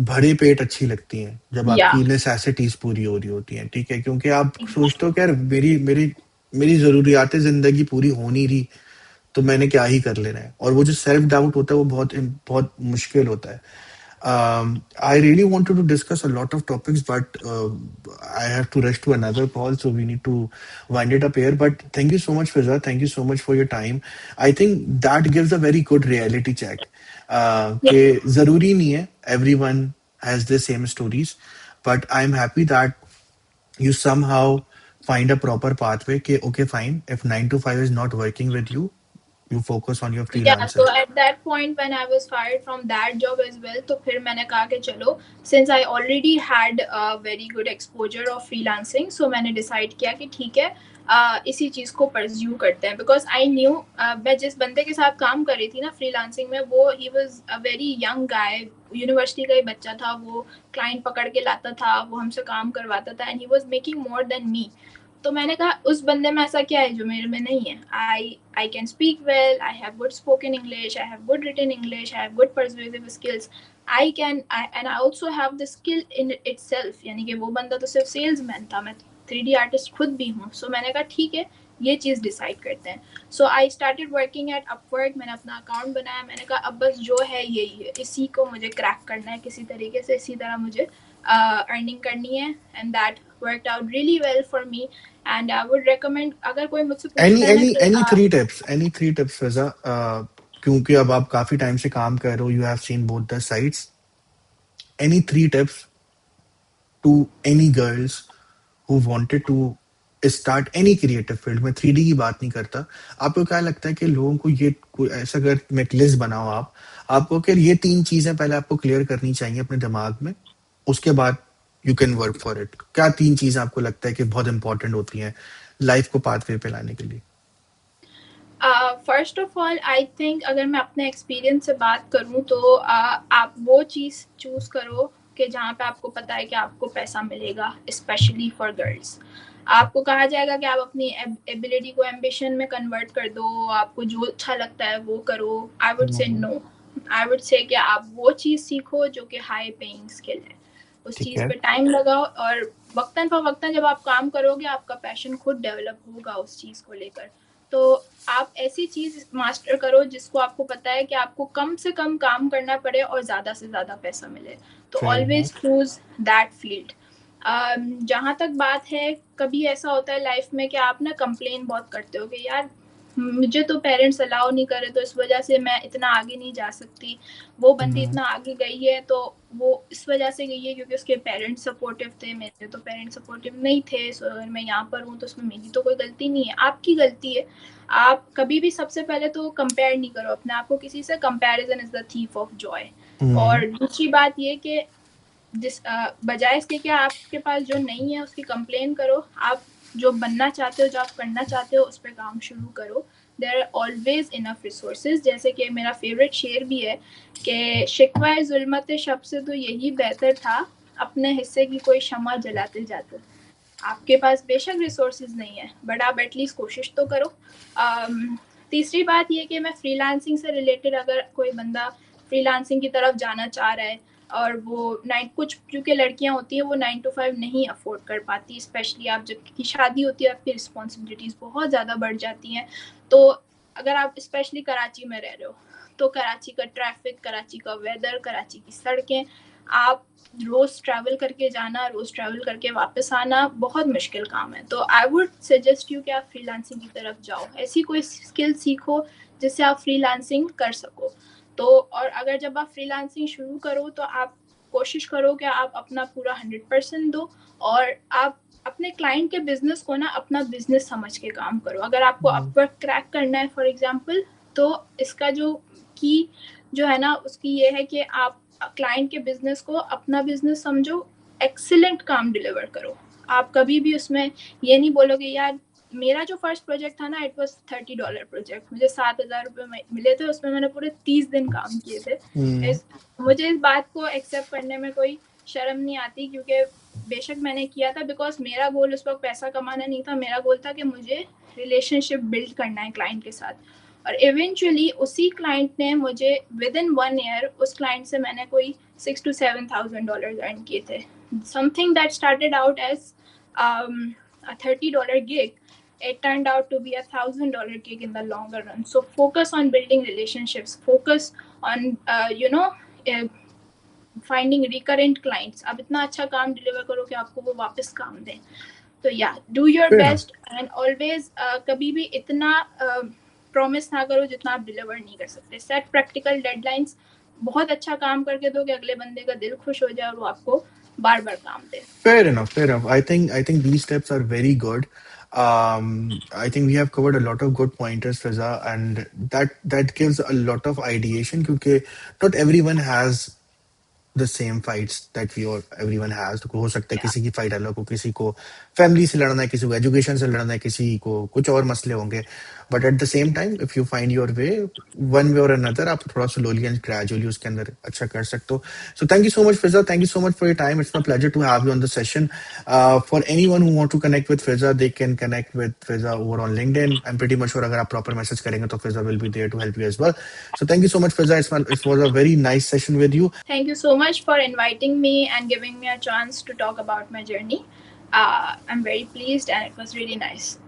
भरे पेट अच्छी लगती हैं जब या आपकी नेसेसिटीज पूरी हो रही होती हैं. ठीक है, क्योंकि आप सोचते हो कि यार मेरी मेरी मेरी जरूरियातें जिंदगी पूरी हो नहीं रही, तो मैंने क्या ही कर लेना है. और वो जो सेल्फ डाउट होता है वो बहुत बहुत मुश्किल होता है. I really wanted to discuss a lot of topics, but I have to rush to another call, so we need to wind it up here. But thank you so much, Fiza. Thank you so much for your time. I think that gives a very good reality check. कि जरूरी नहीं है everyone has the same stories, but I'm happy that you somehow find a proper pathway. कि okay, fine. If 9 to 5 is not working with you, you focus on your Yeah, so freelancing. at that point when I was fired from that job as well, तो फिर मैंने कहा कि चलो, since I already had a very good exposure of freelancing, so मैंने decide किया कि ठीक है, इसी चीज़ को pursue करते हैं, because I knew मैं जिस बंदे के साथ काम कर रही थी ना freelancing में, वो he was a very young guy, university का ही बच्चा था, वो क्लाइंट पकड़ के लाता था, वो हमसे काम करवाता था, and he was making more than me. तो मैंने कहा उस बंदे में ऐसा क्या है जो मेरे में नहीं है. I can speak well, I have good spoken English, I have good written English, I have good persuasive skills, I can and I also have the skill in itself. यानी कि वो बंदा तो सिर्फ सेल्समैन था, मैं 3D आर्टिस्ट खुद भी हूँ. सो मैंने कहा ठीक है, ये चीज़ डिसाइड करते हैं. सो I started working at Upwork. मैंने अपना अकाउंट बनाया. मैंने कहा अब बस जो है यही है, इसी को मुझे क्रैक करना है किसी तरीके से, इसी तरह मुझे अर्निंग करनी है. And that worked out really well for me. And I would recommend, अगर कोई मुझसे एनी पूछता है ना एनी कि एनी थ्री टिप्स फिजा, क्योंकि अब आप काफी टाइम से काम कर रहे हो, you have seen both the sides. Any three tips to any girls who wanted to start any creative field में, 3D की बात नहीं करता. आपको क्या लगता है कि लोगों को ये ऐसा, अगर मैं लिस्ट बनाओ आपको कि ये 3 चीजें पहले आपको क्लियर करनी चाहिए अपने दिमाग में, उसके बाद you can work for it. क्या 3 चीजें आपको लगता है कि बहुत इंपॉर्टेंट होती हैं लाइफ को पाथवे पे लाने के लिए? First of all I think, अगर मैं अपने एक्सपीरियंस से बात करूँ तो आप वो चीज़ चूज़ करो कि जहाँ पे आपको पता है कि आपको पैसा मिलेगा, स्पेशली फॉर गर्ल्स. आपको कहा जाएगा कि आप अपनी एबिलिटी को एम्बिशन में कन्वर्ट कर दो, आपको जो अच्छा लगता है वो करो. I would say no. I would say कि आप वो चीज़ सीखो जो कि हाई पेइंग स्किल है, उस ठीक चीज़ है. पे टाइम लगाओ, और वक्तन फवक्तन जब आप काम करोगे आपका पैशन खुद डेवलप होगा उस चीज़ को लेकर. तो आप ऐसी चीज़ मास्टर करो जिसको आपको पता है कि आपको कम से कम काम करना पड़े और ज़्यादा से ज़्यादा पैसा मिले. तो fair always enough. Choose that field. जहाँ तक बात है, कभी ऐसा होता है लाइफ में कि आप ना कंप्लेन बहुत करते हो कि यार मुझे तो पेरेंट्स अलाउ नहीं करे, तो इस वजह से मैं इतना आगे नहीं जा सकती. वो बंदी इतना आगे गई है तो वो इस वजह से गई है क्योंकि उसके पेरेंट्स सपोर्टिव थे, मेरे तो पेरेंट्स सपोर्टिव नहीं थे. सो अगर मैं यहाँ पर हूँ तो उसमें मेरी तो कोई गलती नहीं है, आपकी गलती है. आप कभी भी सबसे पहले तो कंपेयर नहीं करो अपने आप को किसी से. Comparison is the thief of Joy. और दूसरी बात ये कि जिस बजाय इसके कि आपके पास जो नहीं है उसकी कंप्लेन करो, आप जो बनना चाहते हो, जो आप करना चाहते हो, उस पर काम शुरू करो. There are always enough resources. जैसे कि मेरा फेवरेट शेर भी है कि शिकवा जुल्मत शब से तो यही बेहतर था, अपने हिस्से की कोई शमा जलाते जाते. आपके पास बेशक रिसोर्सेज नहीं है, बट आप एटलीस्ट कोशिश तो करो. तीसरी बात ये कि मैं फ्रीलांसिंग से रिलेटेड, अगर कोई बंदा फ्रीलांसिंग की तरफ जाना चाह रहा है और वो कुछ क्योंकि लड़कियां होती हैं वो 9 to 5 नहीं अफोर्ड कर पाती, स्पेशली आप जब की शादी होती है आपकी रिस्पॉन्सिबिलिटीज़ बहुत ज़्यादा बढ़ जाती हैं. तो अगर आप स्पेशली कराची में रह रहे हो तो कराची का ट्रैफिक, कराची का वेदर, कराची की सड़कें, आप रोज़ ट्रैवल करके जाना, रोज़ ट्रैवल करके वापस आना बहुत मुश्किल काम है. तो आई वुड सजेस्ट यू कि आप फ्रीलांसिंग की तरफ जाओ, ऐसी कोई स्किल सीखो जिससे आप फ्रीलांसिंग कर सको. तो और अगर जब आप फ्रीलांसिंग शुरू करो तो आप कोशिश करो कि आप अपना पूरा 100% दो, और आप अपने क्लाइंट के बिजनेस को ना अपना बिजनेस समझ के काम करो. अगर आपको अपवर्क क्रैक करना है फॉर एग्जांपल, तो इसका जो की जो है ना उसकी ये है कि आप क्लाइंट के बिजनेस को अपना बिजनेस समझो, एक्सीलेंट काम डिलीवर करो. आप कभी भी उसमें ये नहीं बोलोगे यार मेरा जो फर्स्ट प्रोजेक्ट था ना इट वाज $30 प्रोजेक्ट, मुझे 7,000 रुपये मिले थे, उसमें मैंने पूरे 30 दिन काम किए थे। मुझे इस बात को एक्सेप्ट करने में कोई शर्म नहीं आती, क्योंकि बेशक मैंने किया था बिकॉज मेरा गोल उस वक्त पैसा कमाना नहीं था, मेरा गोल था कि मुझे रिलेशनशिप बिल्ड करना है क्लाइंट के साथ। और इवेंचुअली उसी क्लाइंट ने मुझे विद इन 1 ईयर उस क्लाइंट से मैंने कोई $6,000 to $7,000 अर्न किए थे। Something that started out as a $30 gig, it turned out to be a $1,000 gig in the longer run. So focus on building relationships, focus on finding recurrent clients. आप इतना अच्छा काम डिलीवर करो कि आपको वो वापस काम दें। तो या do your Fair enough. Best and always कभी भी इतना प्रॉमिस ना करो जितना आप डिलीवर नहीं कर सकते। सेट प्रैक्टिकल डेडलाइंस, बहुत अच्छा काम करके दो कि अगले बंदे का दिल खुश हो जाए और वो आपको बार बार काम दे। Fair enough. Fair enough. I think these steps are very good. I think we have covered a lot of good pointers, Fiza, and that gives a lot of ideation because not everyone has the same fights that we all everyone has. तो हो सकता है Yeah. किसी की fight अलग हो, किसी को फैमिली से लड़ना है, किसी को एजुकेशन से लड़ना है, किसी को कुछ और मसले होंगे, but at the same time if you find your way one way और अनदर, आप थोड़ा स्लोली एंड ग्रेजुअली उसके अंदर अच्छा कर सकते हो. So thank you so much Fiza, thank you so much for your time. It's my pleasure to have you on the session. For anyone who want to connect with Fiza, they can connect with Fiza over on LinkedIn. I am pretty much sure अगर आप proper message करेंगे तो फिजा will be there to help you as well. So thank you so much, Fiza. It was a very nice session with you. Thank you so much for inviting me and giving me a chance to talk about my journey. I'm very pleased and it was really nice.